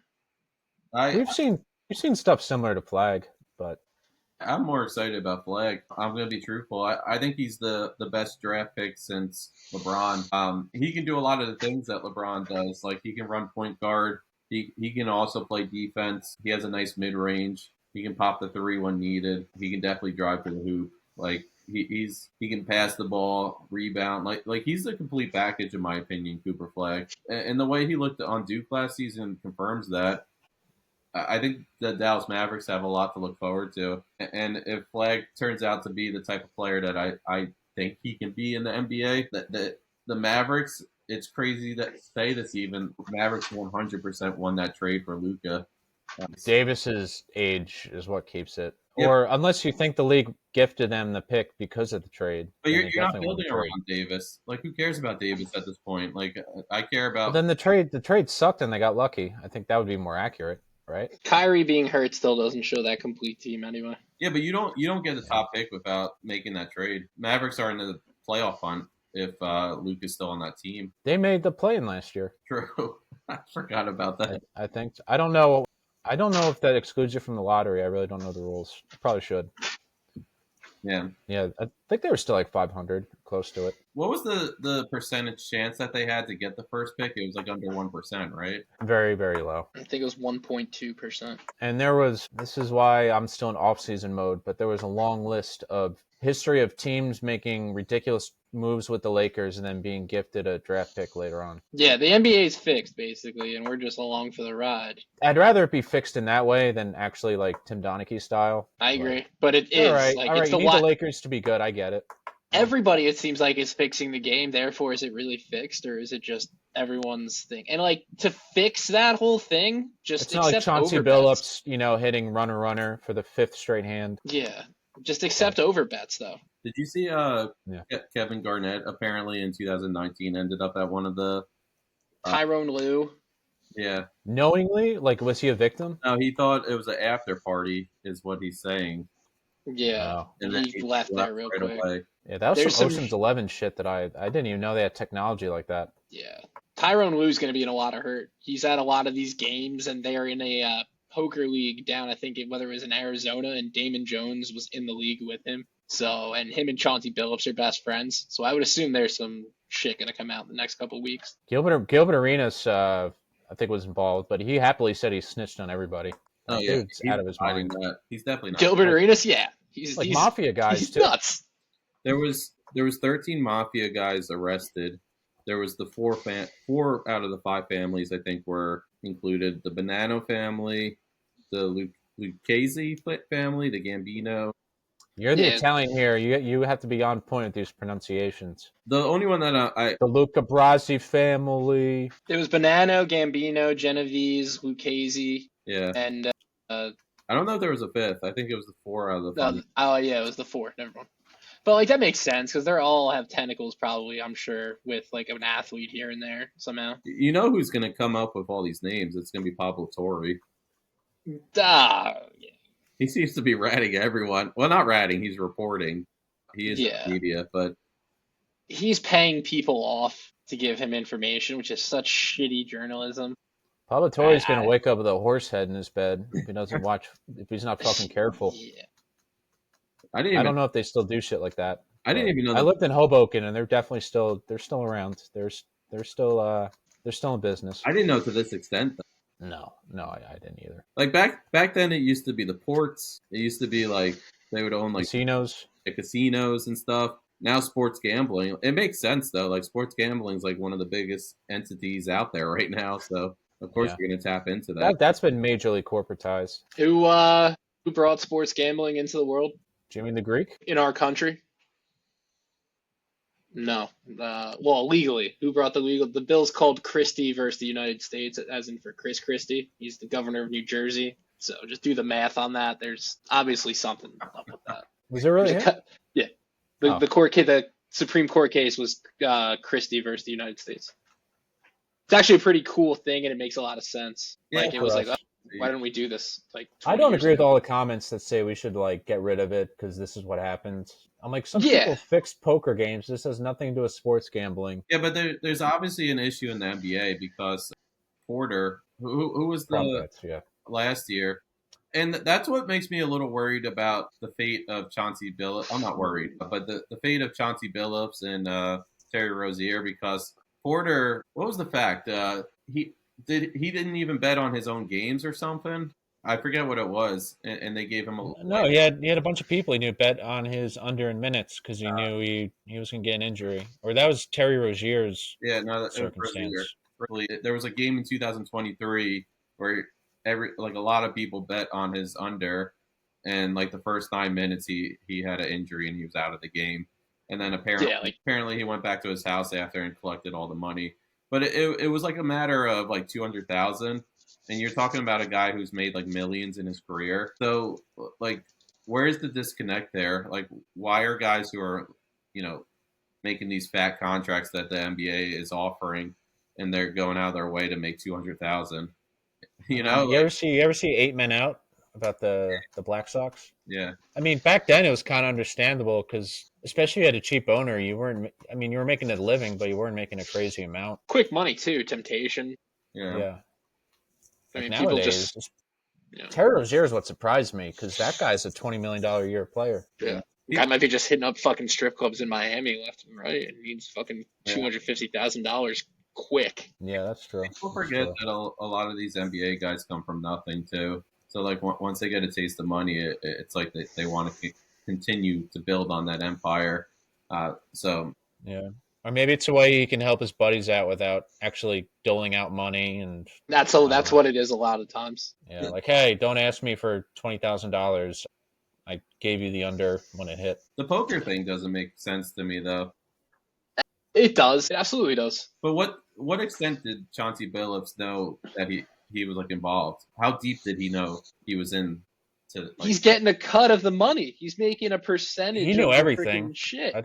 We've seen stuff similar to Flag, but I'm more excited about Flag. I'm going to be truthful. I think he's the best draft pick since LeBron. He can do a lot of the things that LeBron does. He can run point guard. He can also play defense. He has a nice mid-range. He can pop the 3 when needed. He can definitely drive to the hoop. He can pass the ball, rebound. He's the complete package in my opinion, Cooper Flag. And the way he looked on Duke last season confirms that. I think the Dallas Mavericks have a lot to look forward to. And if Flag turns out to be the type of player that I think he can be in the NBA, the Mavericks, it's crazy to say this even, Mavericks 100% won that trade for Luka. Davis's age is what keeps it. Yep. Or unless you think the league gifted them the pick because of the trade. But you're not building around Davis. Who cares about Davis at this point? I care about... But then the trade sucked and they got lucky. I think that would be more accurate, right? Kyrie being hurt still doesn't show that complete team anyway. Yeah, but you don't get the top pick without making that trade. Mavericks are in the playoff hunt if Luke is still on that team. They made the play-in last year. True. I forgot about that. I think. I don't know if that excludes you from the lottery. I really don't know the rules. Probably should. Yeah. Yeah, I think they were still 500, close to it. What was the percentage chance that they had to get the first pick? It was under 1%, right? Very, very low. I think it was 1.2%. And this is why I'm still in off-season mode, but there was a long list of history of teams making ridiculous moves with the Lakers and then being gifted a draft pick later on. Yeah, the NBA is fixed basically, and we're just along for the ride. I'd rather it be fixed in that way than actually like Tim Donaghy style. I agree, but it is All right, like all right. it's You the need the Lakers to be good. I get it. everybody. It seems like is fixing the game. Therefore, is it really fixed, or is it just everyone's thing? And like to fix that whole thing, just It's not like accept Chauncey overbets. Billups, hitting runner for the 5th straight hand. Yeah, just accept overbets though. Did you see Kevin Garnett apparently in 2019 ended up at one of the Tyrone Lue. Yeah. Knowingly? Like, was he a victim? No, he thought it was an after party, is what he's saying. Yeah, Oh. And then he left there real right quick. away. Yeah, that was There's some some- Ocean's 11 shit that I didn't even know they had technology like that. Yeah, Tyrone Lue's going to be in a lot of hurt. He's at a lot of these games, and they are in a poker league down. I think whether it was in Arizona, and Damon Jones was in the league with him. So, and him and Chauncey Billups are best friends. So I would assume there's some shit going to come out in the next couple of weeks. Gilbert Arenas, I think, was involved, but he happily said he snitched on everybody. Oh, yeah. Dude's out of his mind. He's definitely not. Gilbert Arenas, yeah. He's Like mafia guys, he's too. nuts. There was 13 mafia guys arrested. There was the four out of the 5 families, I think, were included. The Bonanno family, the Lucchese family, the Gambino. You're the Yeah. Italian here. You have to be on point with these pronunciations. The only one that The Luca Brasi family. It was Bonanno, Gambino, Genovese, Lucchese, yeah. and I don't know if there was a 5th. I think it was the 4 out of the 5. oh yeah, it was the 4. Never mind. But like that makes sense because they're all have tentacles, probably. I'm sure with like an athlete here and there somehow. You know who's going to come up with all these names? It's going to be Pablo Torre. Yeah. He seems to be ratting everyone. Well, not ratting. He's reporting. He is in the media, but He's paying people off to give him information, which is such shitty journalism. Pablo Torre's going to wake up with a horse head in his bed if he doesn't watch, if he's not fucking careful. Yeah. I don't know if they still do shit like that. I didn't even know. I lived in Hoboken, and they're definitely still around. They're still in business. I didn't know to this extent. Though. No, I didn't either. Like back then, it used to be the ports. It used to be like they would own like Casinos, the casinos and stuff. Now sports gambling. It makes sense though. Like sports gambling is like one of the biggest entities out there right now. So of course you're going to tap into that. That's been majorly corporatized. Who brought sports gambling into the world? Jimmy the Greek? In our country? No. Well, legally. Who brought the legal? The bill's called Christie versus the United States, as in for Chris Christie. He's the governor of New Jersey. So just do the math on that. There's obviously something up with that. Was there really? Yeah. The Supreme Court case was Christie versus the United States. It's actually a pretty cool thing, and it makes a lot of sense. Yeah, like it was like, oh, why don't we do this? Like I don't agree with all the comments that say we should like get rid of it because this is what happened. I'm like, some people fixed poker games. This has nothing to do with sports gambling. Yeah, but there's obviously an issue in the NBA because Porter, who was the last year, and that's what makes me a little worried about the fate of Chauncey Billups. I'm not worried, but the fate of Chauncey Billups and Terry Rozier, because Porter, what was the fact? He didn't even bet on his own games or something. I forget what it was, and they gave him a... No, he had a bunch of people he knew bet on his under in minutes because he knew he was going to get an injury. Or that was Terry Rozier's circumstance. There was a game in 2023 where a lot of people bet on his under, and like the first 9 minutes he had an injury and he was out of the game. And then apparently he went back to his house after and collected all the money. But it was like a matter of like $200,000, and you're talking about a guy who's made like millions in his career. So like, where's the disconnect there? Like, why are guys who are, making these fat contracts that the NBA is offering, and they're going out of their way to make $200,000? You ever see 8 Men Out about the Black Sox? Yeah. I mean, back then it was kind of understandable because, especially if you had a cheap owner, you were making a living, but you weren't making a crazy amount. Quick money too, temptation. Yeah. I mean, nowadays, people just Terry Rozier is what surprised me because that guy's a $20 million a year player. Yeah. Guy might be just hitting up fucking strip clubs in Miami left and right and needs fucking $250,000 quick. Yeah, that's true. People forget that a lot of these NBA guys come from nothing too. So like once they get a taste of money, it's like they want to continue to build on that empire. So Yeah. Or maybe it's a way he can help his buddies out without actually doling out money and That's what it is a lot of times. yeah, like, hey, don't ask me for $20,000. I gave you the under when it hit. The poker thing doesn't make sense to me though. It does. It absolutely does. But what extent did Chauncey Billups know that he was like involved? How deep did he know he was in? He's getting a cut of the money. He's making a percentage. He knew of everything. Shit.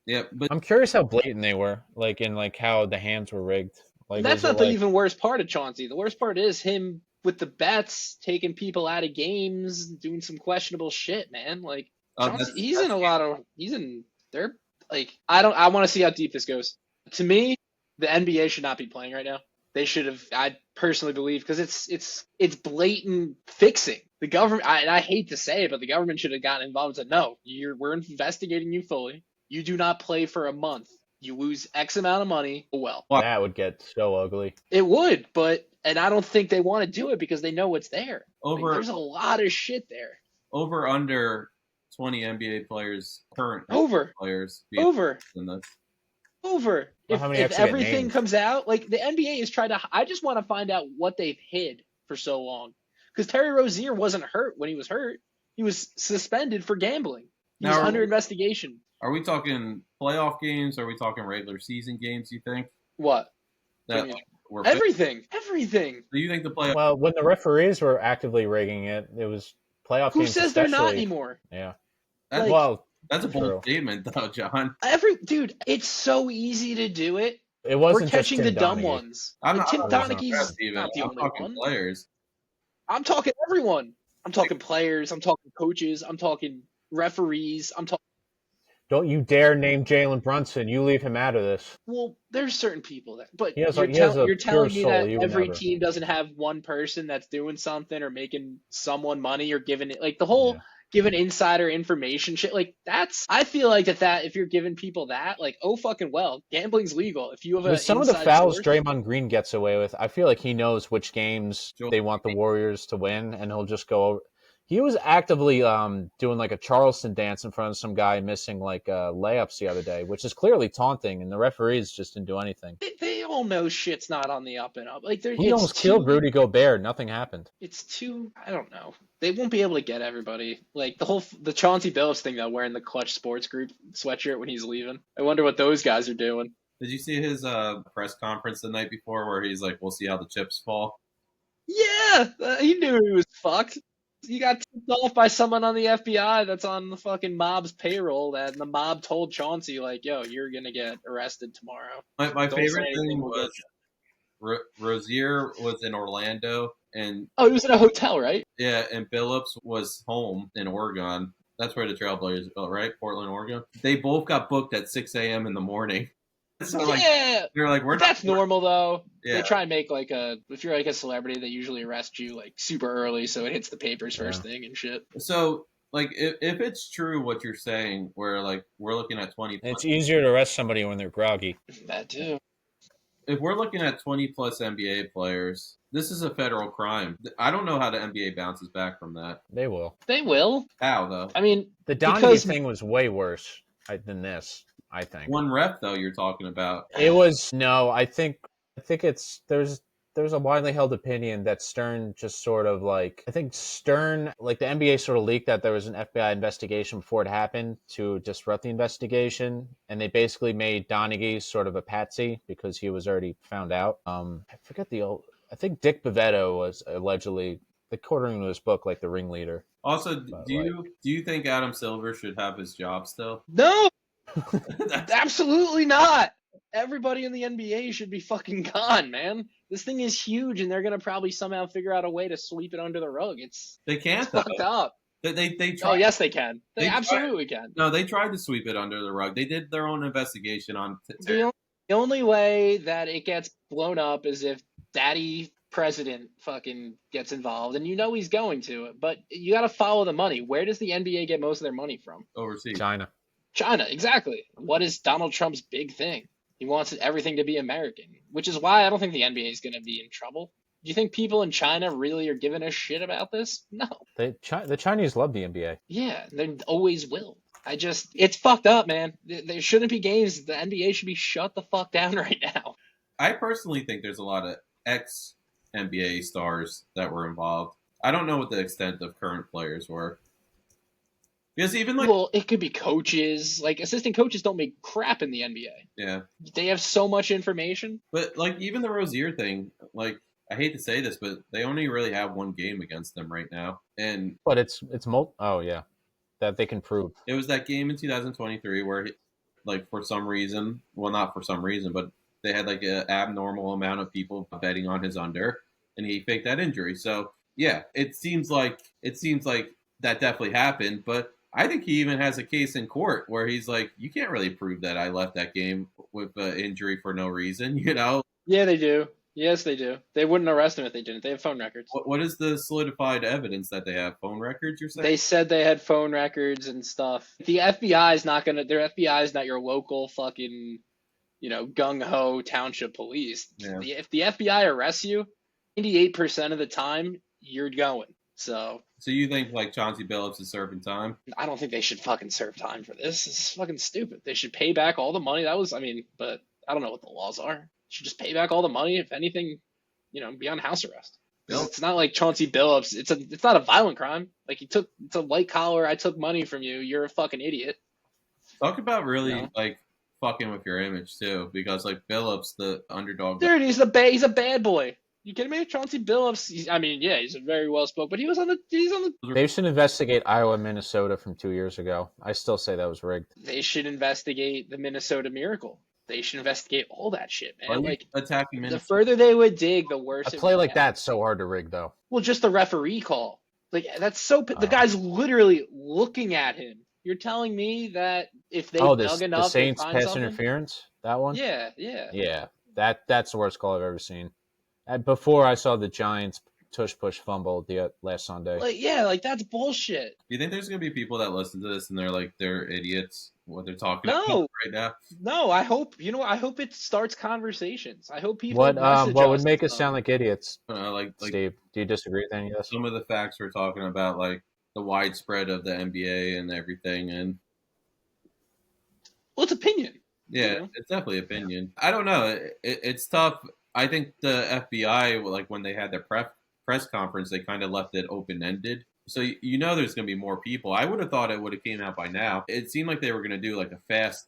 Yeah, but I'm curious how blatant they were, like in like how the hands were rigged. Like that's not the even worst part of Chauncey. The worst part is him with the bets, taking people out of games, doing some questionable shit, man. Like Chauncey, they're like, I want to see how deep this goes. To me, the NBA should not be playing right now. They should have, I personally believe, because it's blatant fixing. The government, I hate to say it, but the government should have gotten involved and said, no, we're investigating you fully. You do not play for a month. You lose X amount of money. Oh, well. That would get so ugly. It would, and I don't think they want to do it because they know what's there. There's a lot of shit there. Over under 20 NBA players, current players. Over. In this. Over. Well, if everything comes out, like the NBA is trying to, I just want to find out what they've hid for so long. Because Terry Rozier wasn't hurt when he was hurt. He was suspended for gambling. He was under investigation. Are we talking playoff games? Are we talking regular season games, you think? What? Everything. Everything. Do you think the playoff? Well, when the referees were actively rigging it, it was playoff Who games. Who says they're not anymore? Yeah. That's a bold statement, though, John. Dude, it's so easy to do it. It wasn't We're catching just the dumb ones. I'm not Tim Donaghy's not the only talking one. Players. I'm talking everyone. I'm talking players. I'm talking coaches. I'm talking referees. I'm talking. Don't you dare name Jalen Brunson. You leave him out of this. Well, there's certain people that, but you're telling me that every team doesn't have one person that's doing something or making someone money or giving it, like the whole giving insider information shit. Like I feel like that if you're giving people that, like, oh fucking well, gambling's legal. If you have some of the fouls Draymond Green gets away with, I feel like he knows which games they want the Warriors to win, and he'll just go over. He was actively doing like a Charleston dance in front of some guy missing like layups the other day, which is clearly taunting, and the referees just didn't do anything. They all know shit's not on the up and up. Like he almost killed Rudy Gobert. Nothing happened. I don't know. They won't be able to get everybody. Like the Chauncey Billups thing though, wearing the Clutch Sports Group sweatshirt when he's leaving. I wonder what those guys are doing. Did you see his press conference the night before where he's like, "We'll see how the chips fall"? Yeah, he knew he was fucked. He got tipped off by someone on the FBI that's on the fucking mob's payroll, and the mob told Chauncey, like, yo, you're going to get arrested tomorrow. My favorite thing was Rozier was in Orlando. And he was in a hotel, right? Yeah, and Billups was home in Oregon. That's where the Trailblazers are, right? Portland, Oregon. They both got booked at 6 a.m. in the morning. So they're like, that's normal though. Yeah. They try and make if you're like a celebrity, they usually arrest you like super early, so it hits the papers first thing and shit. So like, if it's true what you're saying, where like we're looking at 20, it's easier to arrest somebody when they're groggy. That too. If we're looking at 20 plus NBA players, this is a federal crime. I don't know how the NBA bounces back from that. They will. How though? I mean, the Donaghy thing was way worse than this. I think one ref though you're talking about. It was I think it's there's a widely held opinion that Stern just sort of like the NBA sort of leaked that there was an FBI investigation before it happened to disrupt the investigation, and they basically made Donaghy sort of a patsy because he was already found out. I think Dick Bevetto was allegedly, according to his book, like the ringleader. Also, do you think Adam Silver should have his job still? No. Absolutely not. Everybody in the NBA should be fucking gone, man. This thing is huge, and they're gonna probably somehow figure out a way to sweep it under the rug. They can't. Fucked up. They tried. Oh yes, they can. They absolutely can. No, they tried to sweep it under the rug. They did their own investigation on. The only way that it gets blown up is if Daddy President fucking gets involved, and he's going to. But you got to follow the money. Where does the NBA get most of their money from? Overseas. China, exactly. What is Donald Trump's big thing? He wants everything to be American, which is why I don't think the NBA is going to be in trouble. Do you think people in China really are giving a shit about this? No. The Chinese love the NBA. Yeah, they always will. It's fucked up, man. There shouldn't be games. The NBA should be shut the fuck down right now. I personally think there's a lot of ex NBA stars that were involved. I don't know what the extent of current players were. Because even like, Well, it could be coaches. Like, assistant coaches don't make crap in the NBA. yeah, They have so much information. but like even the Rozier thing, like I hate to say this, but they only really have one game against them right now, and But it's oh yeah, that they can prove. it was that game in 2023 where, like, for some reason, well, not for some reason, but they had like an abnormal amount of people betting on his under, and he faked that injury. So yeah, it seems like that definitely happened, but I think he even has a case in court where he's like, you can't really prove that I left that game with an injury for no reason, you know? Yeah, they do. Yes, they do. They wouldn't arrest him if they didn't. They have phone records. What is the solidified evidence that they have? Phone records, you're saying? They said they had phone records and stuff. The FBI is not gonna. Their FBI is not your local fucking, gung ho township police. Yeah. If the FBI arrests you, 98% of the time you're going. So you think like Chauncey Billups is serving time? I don't think they should fucking serve time for this. It's fucking stupid. They should pay back all the money. But I don't know what the laws are. They should just pay back all the money. If anything, be on house arrest. It's not like Chauncey Billups. It's not a violent crime. Like it's a white collar. I took money from you. You're a fucking idiot. Talk about really like fucking with your image too, because like Billups, the underdog. Dude, he's a bad boy. You kidding me? Chauncey Billups. He's a very well spoken, but he's on the. They should investigate Iowa, Minnesota from 2 years ago. I still say that was rigged. They should investigate the Minnesota Miracle. They should investigate all that shit, man. Like attacking Minnesota. The further they would dig, the worse. A play like that's so hard to rig, though. Well, just the referee call. Like that's so. The guy's literally looking at him. You're telling me that if they dug enough, the Saints pass something? Interference, that one. Yeah. That's the worst call I've ever seen. Before I saw the Giants push fumble the last Sunday. Like that's bullshit. Do you think there's gonna be people that listen to this and they're idiots? What they're talking about right now? No, I hope I hope it starts conversations. I hope people. What would make us sound like idiots? Like Steve, do you disagree with any of this? Some of the facts we're talking about, like the widespread of the NBA and everything, and it's opinion. Yeah, it's definitely opinion. I don't know. It's tough. I think the FBI, like when they had their press conference, they kind of left it open-ended. So there's going to be more people. I would have thought it would have came out by now. It seemed like they were going to do like a fast,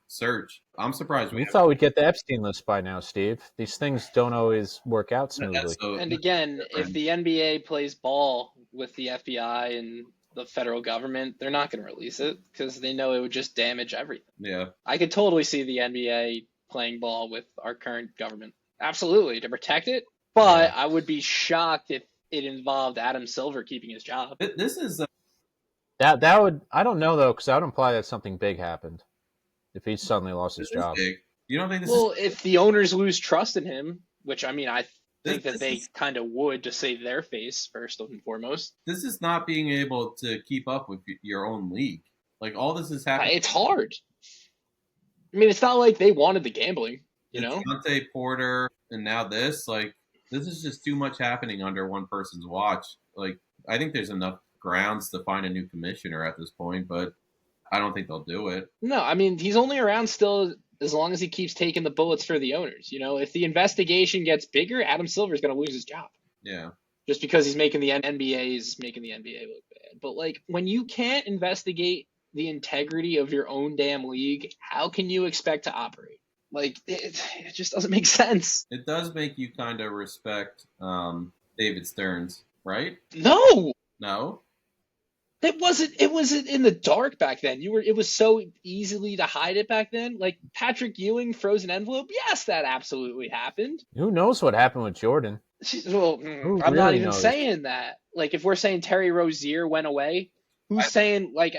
search. I'm surprised. We thought we'd get the Epstein list by now, Steve. These things don't always work out smoothly. And again, if the NBA plays ball with the FBI and the federal government, they're not going to release it because they know it would just damage everything. Yeah. I could totally see the NBA playing ball with our current government. Absolutely, to protect it. But I would be shocked if it involved Adam Silver keeping his job. This is that would, I don't know though, because that would imply that something big happened if he suddenly lost his job. Big. You don't think this? Well, if the owners lose trust in him, which I think that they kind of would to save their face first and foremost. This is not being able to keep up with your own league. Like all this is happening. It's hard. I mean, it's not like they wanted the gambling. Deontay Porter and now this, like, this is just too much happening under one person's watch. Like, I think there's enough grounds to find a new commissioner at this point, but I don't think they'll do it. No, I mean, he's only around still as long as he keeps taking the bullets for the owners. If the investigation gets bigger, Adam Silver's going to lose his job. Yeah. Just because he's making the NBA look bad. But, like, when you can't investigate the integrity of your own damn league, how can you expect to operate? Like, it just doesn't make sense. It does make you kind of respect David Stearns, right? No. It wasn't in the dark back then. It was so easily to hide it back then. Like Patrick Ewing, frozen envelope. Yes, that absolutely happened. Who knows what happened with Jordan? I'm not even saying that. Like if we're saying Terry Rozier went away, saying like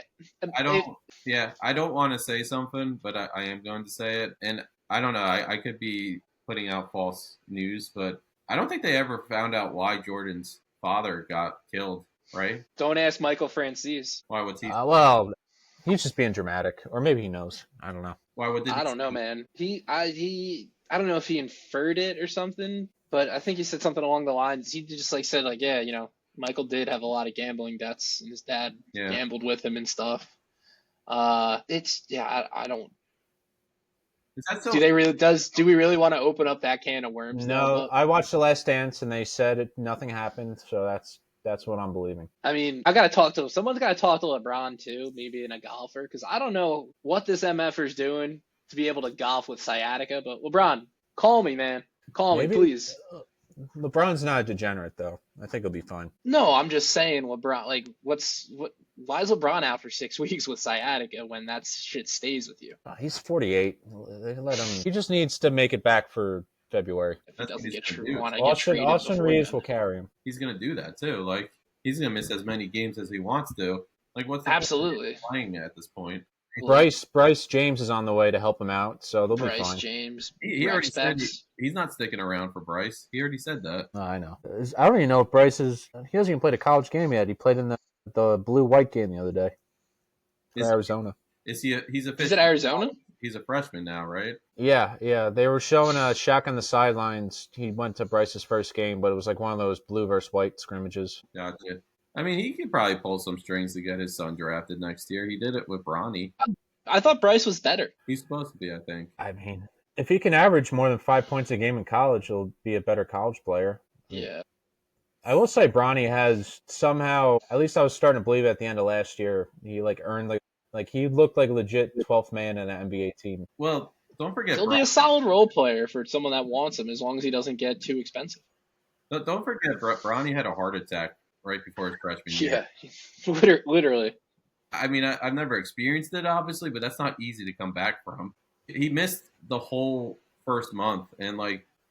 I don't want to say something, but I am going to say it. And I don't know. I could be putting out false news, but I don't think they ever found out why Jordan's father got killed. Right? Don't ask Michael Francis. Why would he? Well, he's just being dramatic, or maybe he knows. I don't know. Why would? I don't know, man. I don't know if he inferred it or something, but I think he said something along the lines. He just said Michael did have a lot of gambling debts, and his dad gambled with him and stuff. I don't. Is that so? Do we really want to open up that can of worms? Though? No, But, I watched The Last Dance, and they said nothing happened, so that's what I'm believing. I mean, someone's got to talk to LeBron too, maybe in a golfer, because I don't know what this MFer's doing to be able to golf with sciatica. But LeBron, call me, man, call me, Maybe please. LeBron's not a degenerate, though. I think he'll be fine. No, I'm just saying LeBron. Like, why is LeBron out for 6 weeks with sciatica when that shit stays with you? He's 48. They let him. He just needs to make it back for February. If he doesn't get gonna do. want to get treated Austin before Reeves then. will carry him. He's gonna do that too. Like he's gonna miss as many games as he wants to. Like what's the point Absolutely. of playing at this point? Bryce James is on the way to help him out, so they'll be Bryce fine. James. He already said he's not sticking around for Bryce. He already said that. I know. I don't even know if Bryce is. He hasn't even played a college game yet. He played in the blue-white game the other day for Arizona. Is he? He's a. Is it Arizona? He's a freshman now, right? Yeah. They were showing Shaq on the sidelines. He went to Bryce's first game, but it was like one of those blue versus white scrimmages. Gotcha. I mean, he could probably pull some strings to get his son drafted next year. He did it with Bronny. I thought Bryce was better. He's supposed to be, I think. I mean, if he can average more than 5 points a game in college, he'll be a better college player. Yeah. I will say Bronny has somehow, at least I was starting to believe at the end of last year, he earned like he looked like a legit 12th man in an NBA team. Well, don't forget He'll be a solid role player for someone that wants him as long as he doesn't get too expensive. Don't forget Bronny had a heart attack right before his freshman year. Yeah, literally. I mean, I've never experienced it, obviously, but that's not easy to come back from. He missed the whole first month, and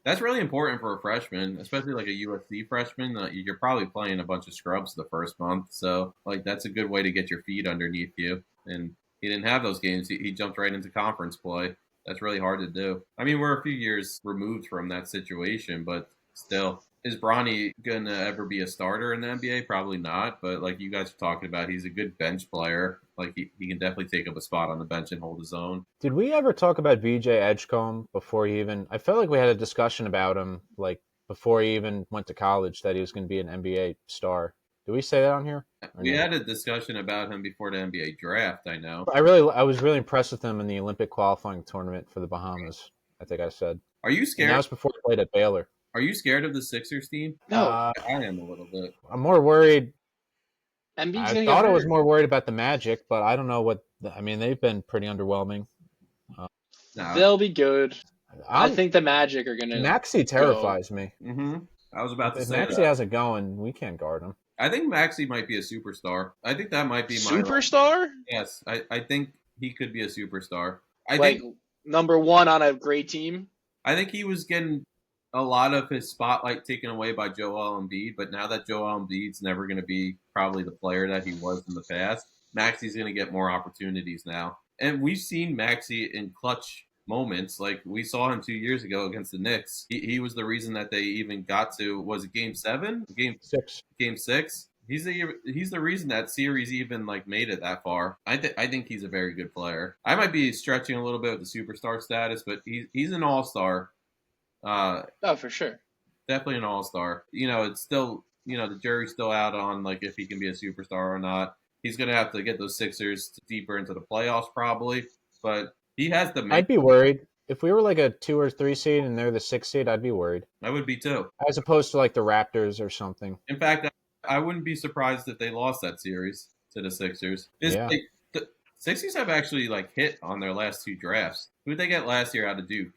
that's really important for a freshman, especially like a USC freshman. You're probably playing a bunch of scrubs the first month, so that's a good way to get your feet underneath you. And he didn't have those games. He jumped right into conference play. That's really hard to do. I mean, we're a few years removed from that situation, but still. Is Bronny going to ever be a starter in the NBA? Probably not. But like you guys are talking about, he's a good bench player. Like he can definitely take up a spot on the bench and hold his own. Did we ever talk about VJ Edgecombe before he even... I felt like we had a discussion about him before he even went to college that he was going to be an NBA star. Did we say that on here? We had a discussion about him before the NBA draft, I know. I was really impressed with him in the Olympic qualifying tournament for the Bahamas, I think I said. Are you scared? And that was before he played at Baylor. Are you scared of the Sixers team? No. I am a little bit. I'm more worried. Embiid's I thought I was more worried about the Magic, but I don't know what... I mean, they've been pretty underwhelming. They'll be good. I think the Magic are going to... Maxey terrifies me. Mm-hmm. I was about to say Maxey has it going, we can't guard him. I think Maxey might be a superstar. I think that might be my... Superstar? Yes, I think he could be a superstar. I think number one on a great team? I think he was getting a lot of his spotlight taken away by Joel Embiid, but now that Joel Embiid's never going to be probably the player that he was in the past, Maxey's going to get more opportunities now. And we've seen Maxey in clutch moments. Like we saw him 2 years ago against the Knicks. He was the reason that they even got to, was it Game 7? Game 6. Game 6. He's the reason that series even made it that far. I think he's a very good player. I might be stretching a little bit with the superstar status, but he's an all-star. For sure. Definitely an all-star. It's still, the jury's still out on if he can be a superstar or not. He's going to have to get those Sixers deeper into the playoffs probably, but he has the... I'd be worried. If we were a 2 or 3 seed and they're the 6 seed, I'd be worried. I would be too. As opposed to the Raptors or something. In fact, I wouldn't be surprised if they lost that series to the Sixers. The Sixers have actually hit on their last 2 drafts. Who did they get last year out of Duke?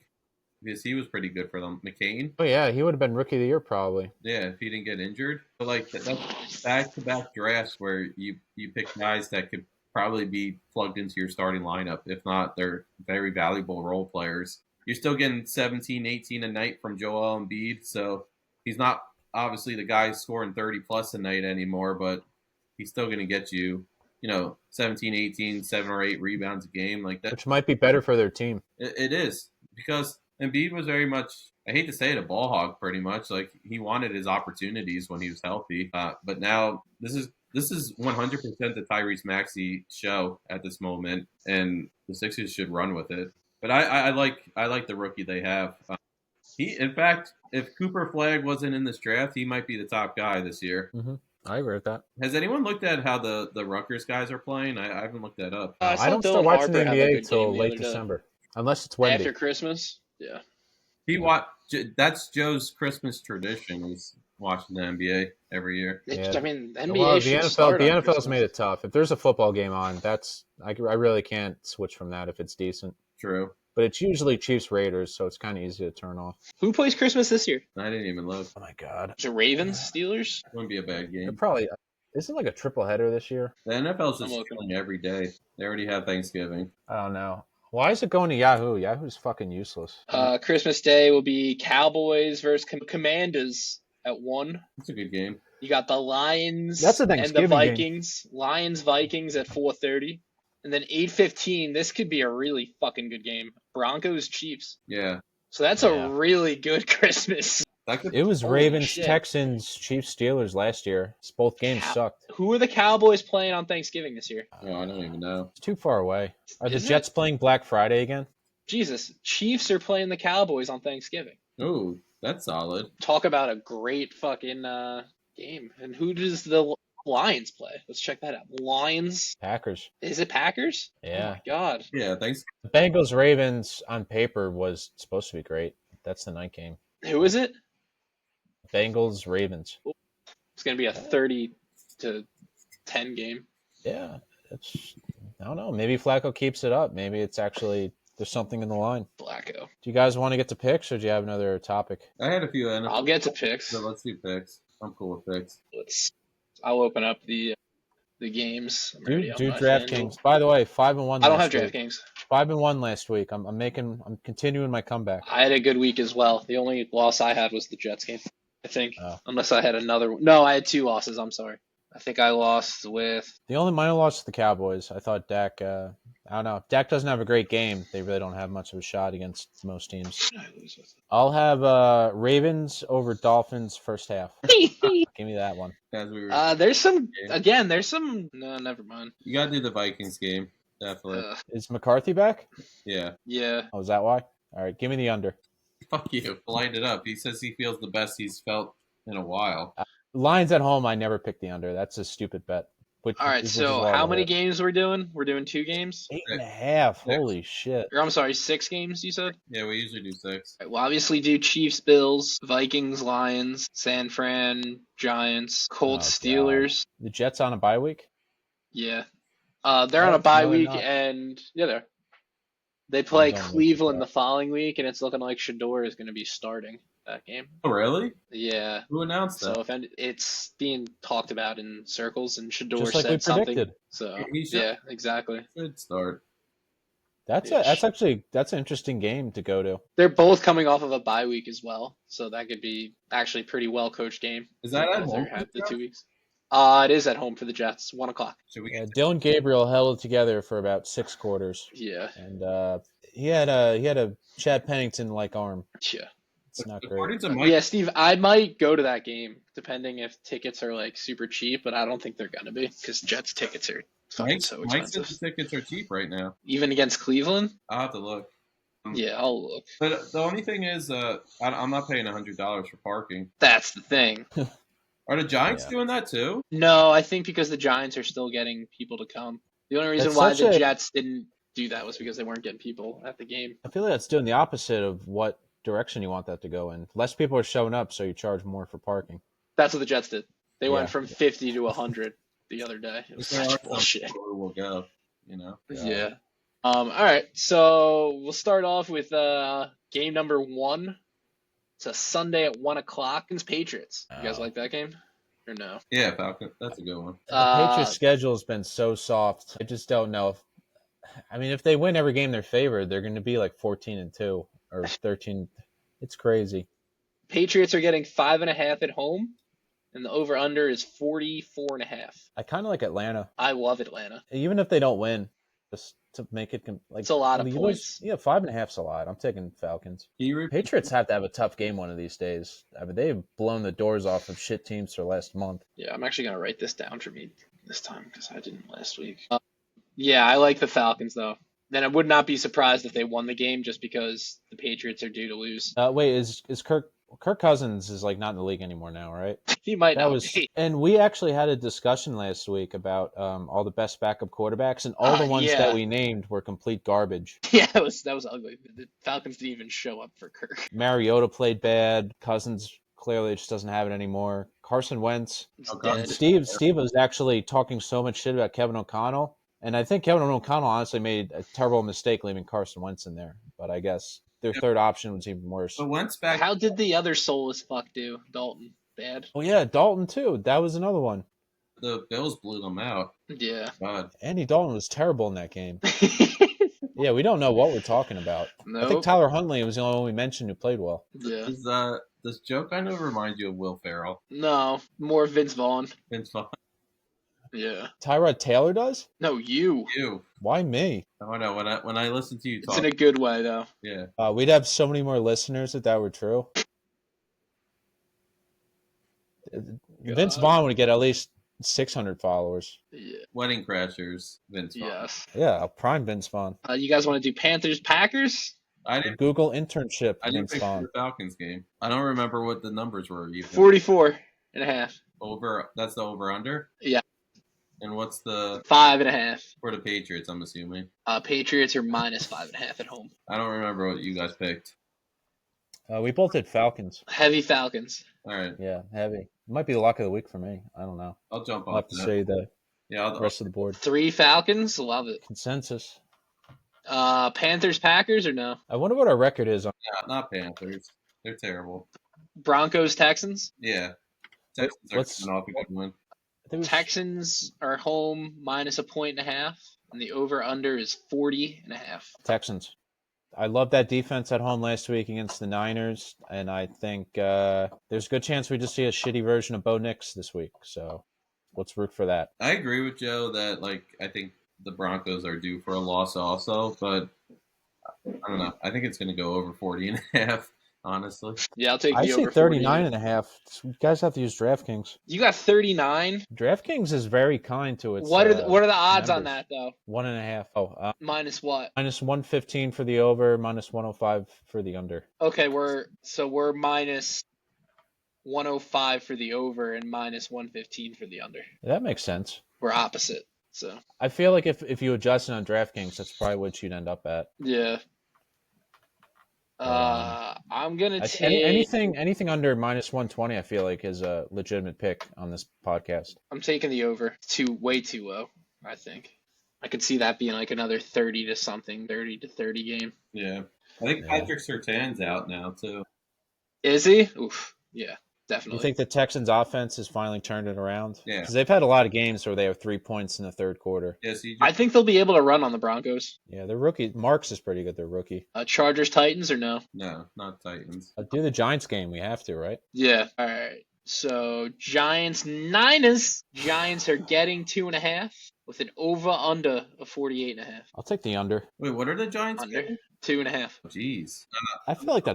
Because he was pretty good for them. McCain. Oh, yeah. He would have been Rookie of the Year probably. Yeah, if he didn't get injured. But that's back-to-back drafts where you pick guys that could probably be plugged into your starting lineup. If not, they're very valuable role players. You're still getting 17, 18 a night from Joel Embiid, so he's not obviously the guy scoring 30-plus a night anymore, but he's still going to get you, 17, 18, 7 or 8 rebounds a game like that. Which might be better for their team. It is, because Embiid was very much, I hate to say it, a ball hog pretty much. He wanted his opportunities when he was healthy. But now this is 100% the Tyrese Maxey show at this moment, and the Sixers should run with it. But I like the rookie they have. In fact, if Cooper Flagg wasn't in this draft, he might be the top guy this year. Mm-hmm. I agree with that. Has anyone looked at how the Rutgers guys are playing? I haven't looked that up. I I saw don't Dylan start watching Harper the have a NBA good game till the late other day. December, unless it's Wemby. After Christmas. Yeah. That's Joe's Christmas tradition is watching the NBA every year. Yeah. I mean, the NBA Well, the should NFL, start the on NFL's Christmas. made it tough. If there's a football game on, I really can't switch from that if it's decent. True. But it's usually Chiefs Raiders, so it's kind of easy to turn off. Who plays Christmas this year? I didn't even look. Oh my god, Is it Ravens, Steelers? Wouldn't be a bad it game. probably isn't like a triple header this year. The NFL's I'm just looking. killing every day. They already have Thanksgiving. I don't know. Why is it going to Yahoo? Yahoo's fucking useless. Christmas Day will be Cowboys versus Commanders at 1. It's a good game. You got the Lions That's a and the Thanksgiving game. Vikings. Lions-Vikings at 4:30. And then 8:15, this could be a really fucking good game. Broncos-Chiefs. Yeah. So that's Yeah. a really good Christmas. That could, It was Holy Ravens, shit. Texans, Chiefs, Steelers last year. Both games sucked. Who are the Cowboys playing on Thanksgiving this year? oh, I don't even know. It's too far away. Are the Is it? Jets playing Black Friday again? Jesus, Chiefs are playing the Cowboys on Thanksgiving. Oh, that's solid. Talk about a great fucking game. And who does the Lions play? Let's check that out. Lions. Packers. Is it Packers? Oh Yeah. my God. Yeah, thanks. The Bengals Ravens on paper was supposed to be great. That's the night game. Who is it? Bengals Ravens. It's going to be a 30-10 game. Yeah. I don't know. Maybe Flacco keeps it up. Maybe it's actually there's something in the line. Flacco. Do you guys want to get to picks or do you have another topic? I had a few NFL. I'll get to picks. So let's do picks. I'm cool with picks. I'll open up the games. I'm ready Do on my DraftKings. FanDuel. By the way, 5-1. I don't have last week. DraftKings. 5-1 last week. I'm continuing my comeback. I had a good week as well. The only loss I had was the Jets game, I think. Oh. Unless I had another one. No, I had 2 losses. I'm sorry. I think I lost with. The only minor loss to the Cowboys. I thought Dak. I don't know. If Dak doesn't have a great game, they really don't have much of a shot against most teams. I lose with. I'll have Ravens over Dolphins first half. Give me that one. As we were, There's some. Again, there's some. No, never mind. you gotta do the Vikings game. Definitely. Is McCarthy back? Yeah. Yeah. Oh, is that why? All right, give me the under. Fuck you. Light it up. He says he feels the best he's felt in a while. Lions at home. I never pick the under. That's a stupid bet. All right. So how many games we're doing? We're doing 2 games. 8.5. Holy shit. Or I'm sorry, 6 games. You said. Yeah, we usually do 6. All right, we'll obviously do Chiefs, Bills, Vikings, Lions, San Fran, Giants, Colts, Oh, God. Steelers. The Jets on a bye week. Yeah. They're on a bye No, they're week, not. and yeah, they play don't look at Cleveland that. the following week, and it's looking like Shador is going to be starting that game. Oh, really? Yeah. Who announced So that? it's being talked about in circles, and Shador Just like we said something. predicted. So He should- yeah, exactly. Should start. That's an interesting game to go to. They're both coming off of a bye week as well, so that could be actually a pretty well coached game. Is that at Both home? have the 2 weeks. It is at home for the Jets, 1:00. Should we Yeah, get Dylan Gabriel held it together for about 6 quarters, Yeah, and he had a Chad Pennington like arm. yeah. It's not great. according to Mike? Yeah, Steve, I might go to that game, depending if tickets are like super cheap, but I don't think they're gonna be because Jets tickets are fucking so Mike expensive. says the tickets are cheap right now. Even against Cleveland. I'll have to look. Yeah, I'll look. But the only thing is, I'm not paying $100 for parking. That's the thing. Are the Giants Yeah. doing that too? No, I think because the Giants are still getting people to come. The only reason That's why such the a- Jets didn't do that was because they weren't getting people at the game. I feel like that's doing the opposite of what direction you want that to go in. Less people are showing up, so you charge more for parking. That's what the Jets did. They went Yeah. from 50 to 100 the other day. It was There are such some bullshit. people who will go. You know. Yeah. All right. So we'll start off with game number 1. It's a Sunday at 1:00. It's Patriots. You guys Oh. like that game or no? Yeah, Falcon. That's a good one. The Patriots' schedule has been so soft. I just don't know if. I mean, if they win every game they're favored, they're going to be like 14-2 or 13. It's crazy. Patriots are getting 5.5 at home, and the over under is 44.5. I kind of like Atlanta, I love Atlanta. even if they don't win, just to make it like It's a lot of you points. Yeah, 5.5's a lot. I'm taking Falcons. Can you repeat? Patriots have to have a tough game one of these days. I mean, they've blown the doors off of shit teams for last month. Yeah, I'm actually gonna write this down for me this time because I didn't last week. Yeah, I like the Falcons though. Then I would not be surprised if they won the game just because the Patriots are due to lose. Wait, is Kirk Kirk Cousins is like not in the league anymore now, right? He might That not was, be. and we actually had a discussion last week about all the best backup quarterbacks, and all the ones that Yeah. we named were complete garbage. Yeah, that was ugly. The Falcons didn't even show up for Kirk. Mariota played bad. Cousins clearly just doesn't have it anymore. Carson Wentz. He's Oh, God. dead. Steve was actually talking so much shit about Kevin O'Connell, and I think Kevin O'Connell honestly made a terrible mistake leaving Carson Wentz in there. But I guess their third option was even worse. But Wentz back. How did the other soulless fuck do? Dalton. Bad. Oh yeah, Dalton too. That was another one. The Bills blew them out. Yeah. God. Andy Dalton was terrible in that game. Yeah, we don't know what we're talking about. I think Nope. Tyler Huntley was the only one we mentioned who played well. Yeah. Does Joe kind of remind you of Will Ferrell? No, more Vince Vaughn. Vince Vaughn. Yeah. Tyrod Taylor does? No, you. You. Why me? I don't know. When I listen to you It's talk, in a good way, though. yeah. We'd have so many more listeners if that were true. Vince Vaughn would get at least 600 followers. Yeah. Wedding Crashers, Vince Vaughn. Yes. Yeah, a prime Vince Vaughn. You guys want to do Panthers Packers? I didn't. Google internship I didn't Vince pick Vaughn. the Falcons game. I don't remember what the numbers were even. 44.5. Over. That's the over under. Yeah. And what's the 5.5. for the Patriots? I'm assuming. Patriots are minus 5.5 at home. I don't remember what you guys picked. We both did Falcons. Heavy Falcons. All right, Yeah, heavy. It might be the luck of the week for me. I don't know. I'll jump I'll on have to that. say the Yeah, I'll, rest of the board. 3 Falcons. Love it. Consensus. Panthers Packers or no? I wonder what our record is on. yeah, not Panthers. They're terrible. Broncos Texans. Yeah, Texans are What's- coming off a good win. I think we- Texans are home minus 1.5, and the over under is 40.5. Texans. I love that defense at home last week against the Niners, and I think there's a good chance we just see a shitty version of Bo Nix this week. So let's root for that. I agree with Joe that I think the Broncos are due for a loss also, but I don't know. I think it's going to go over 40.5. Honestly, Yeah, I'll take the I see over 39 48. and a half. You guys have to use DraftKings. You got 39. DraftKings is very kind to its. What are the odds on members. that though? 1.5. Oh, Minus what? minus 115 for the over, minus 105 for the under. Okay, we're minus 105 for the over and minus 115 for the under. That makes sense. We're opposite. So I feel like if you adjust it on DraftKings, that's probably what you'd end up at. yeah. I'm gonna take. Anything under minus 120, I feel like is a legitimate pick on this podcast. I'm taking the over. Way too low. I think. I could see that being like another 30 to 30 game. yeah. I think Yeah. Patrick Surtain's out now too. Is he? Oof. Yeah, You definitely. think the Texans' offense has finally turned it around? Yeah. Because they've had a lot of games where they have 3 points in the third quarter. Yes, he I think they'll be able to run on the Broncos. Yeah, their rookie Marks is pretty good. Their rookie. Chargers Titans or no? no, not Titans. Do the Giants game. We have to, right? Yeah. All right. So Giants Niners. Giants are getting 2.5 with an over under of 48.5. I'll take the under. Wait, what are the Giants? Under getting? 2.5. Jeez, I feel like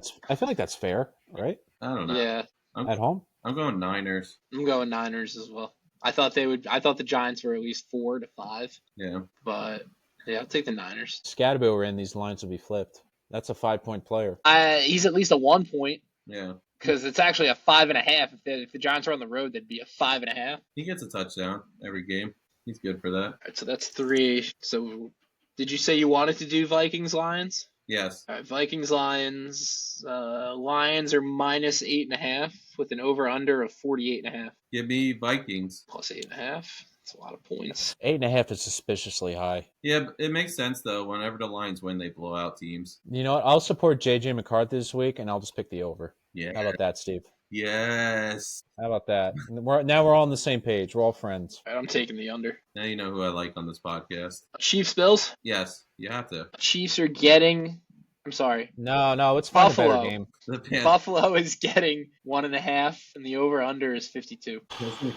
that's fair, right? I don't know. Yeah, At home. I'm going Niners. I'm going Niners as well. I thought the Giants were at least 4 to 5, Yeah, but yeah, I'll take the Niners. Scadabo were in, these lines will be flipped. That's a 5-point player. He's at least a 1 point yeah. because it's actually a 5.5. If the Giants are on the road, that'd be a 5.5. All He gets a touchdown every game. He's good for that. right, so that's 3. So did you say you wanted to do Vikings Lions? Yes. All right, Vikings Lions. Lions are minus 8.5 with an over under of 48.5 Give me Vikings. plus 8.5. That's a lot of points. 8.5 is suspiciously high. Yeah, but it makes sense though. Whenever the Lions win, they blow out teams. You know what? I'll support JJ McCarthy this week, and I'll just pick the over. Yeah. How about that, Steve? Yes. How about that? Now we're all on the same page. We're all friends. All right, I'm taking the under. Now you know who I like on this podcast. Chiefs Bills. Yes, you have to. Chiefs are getting. I'm sorry. No, it's find a Buffalo. better game. The Panthers Buffalo is getting 1.5, and the over under is 52.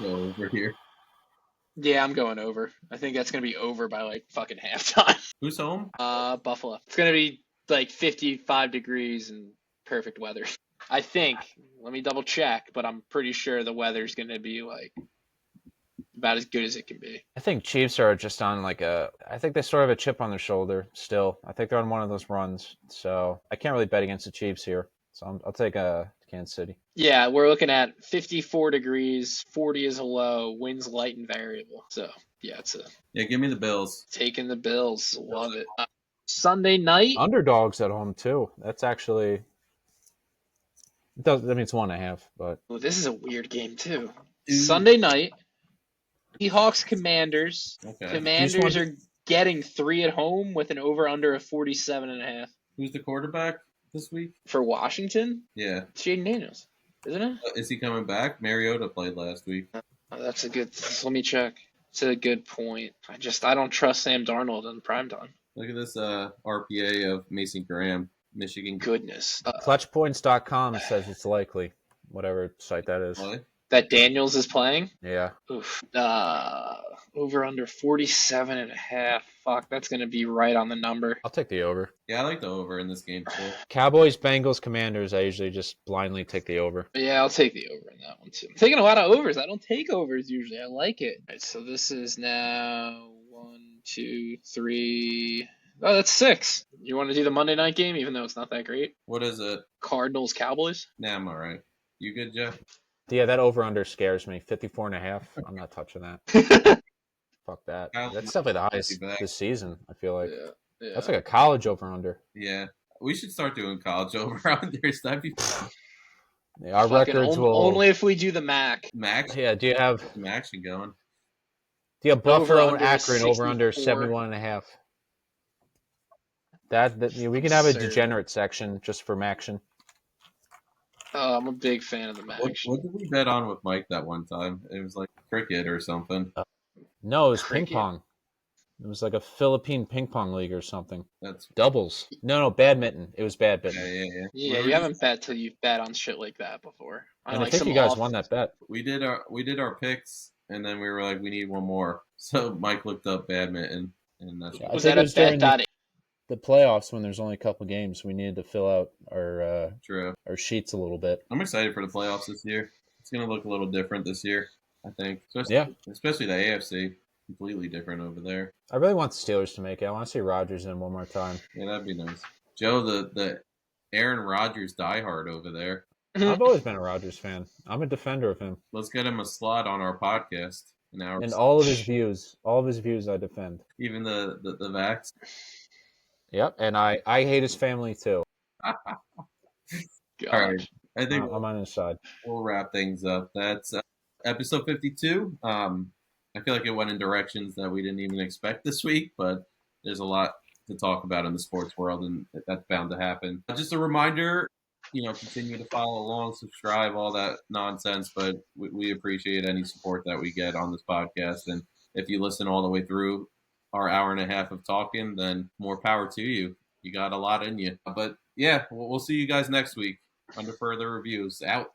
go over here. Yeah, I'm going over. I think that's gonna be over by like fucking halftime. Who's home? Buffalo. It's gonna be like 55 degrees and perfect weather. I think. Let me double check, but I'm pretty sure the weather's gonna be like about as good as it can be. I think Chiefs are just on I think they sort of have a chip on their shoulder still. I think they're on one of those runs. So I can't really bet against the Chiefs here. So I'll take a Kansas City. Yeah, we're looking at 54 degrees, 40 is a low, winds light and variable. So, yeah, give me the Bills. taking the Bills. Love it. Sunday night. Underdogs at home too. That's actually I mean, it's 1.5, but Oh, this is a weird game, too. Ooh. Sunday night. Seahawks Commanders. Okay. Commanders are getting 3 at home with an over-under of 47.5. Who's the quarterback this week? For Washington? Yeah. It's Jaden Daniels, isn't it? Is he coming back? Mariota played last week. Oh, that's a good. Let me check. It's a good point. I don't trust Sam Darnold in primetime. Look at this RPA of Mason Graham, Michigan. Goodness. clutchpoints.com says it's likely, whatever site that is. Play. That Daniels is playing? Yeah. Oof. Over under 47.5. Fuck, that's going to be right on the number. I'll take the over. Yeah, I like the over in this game too. Cowboys, Bengals, Commanders, I usually just blindly take the over. Yeah, I'll take the over in that one too. I'm taking a lot of overs. I don't take overs usually. I like it. All right, so this is now 1, 2, 3. Oh, that's 6. You want to do the Monday night game, even though it's not that great? What is it? Cardinals, Cowboys. Nah, I'm all right. You good, Jeff? Yeah, that over-under scares me. 54.5. I'm not touching that. Fuck that. That's definitely the highest this season, I feel like. Yeah. That's like a college over-under. Yeah. We should start doing college over-unders. That'd be Yeah, our Fucking records will... only if we do the MAC. Max. Yeah, do you have Some action going. Buffalo and Over-under Akron over-under 64. 71.5? We can have a Absurd. degenerate section just for action. Oh, I'm a big fan of the MAC. What did we bet on with Mike that one time? It was like cricket or something. No, it was Cricket. ping pong. It was like a Philippine ping pong league or something. That's Doubles. No, badminton. It was badminton. yeah. Yeah, you haven't bet till you've bet on shit like that before. And I think you guys won that bet. We did our picks, and then we were like, we need one more. So Mike looked up badminton, and that's Yeah, Was I think that it a was bet during dot the playoffs when there's only a couple games. We needed to fill out true. our sheets a little bit. I'm excited for the playoffs this year. It's gonna look a little different this year, I think. Especially the AFC, completely different over there. I really want the Steelers to make it. I want to see Rodgers in one more time. Yeah, that'd be nice. Joe, the Aaron Rodgers diehard over there. I've always been a Rodgers fan. I'm a defender of him. Let's get him a slot on our podcast. And all of his views I defend. Even the vax. Yep, and I hate his family too. All right, I think I'm on his side. we'll wrap things up. That's episode 52. I feel like it went in directions that we didn't even expect this week, but there's a lot to talk about in the sports world, and that's bound to happen. Just a reminder, continue to follow along, subscribe, all that nonsense, but we appreciate any support that we get on this podcast. And if you listen all the way through our hour and a half of talking, then more power to you. You got a lot in you. But yeah, we'll see you guys next week under further reviews. Out.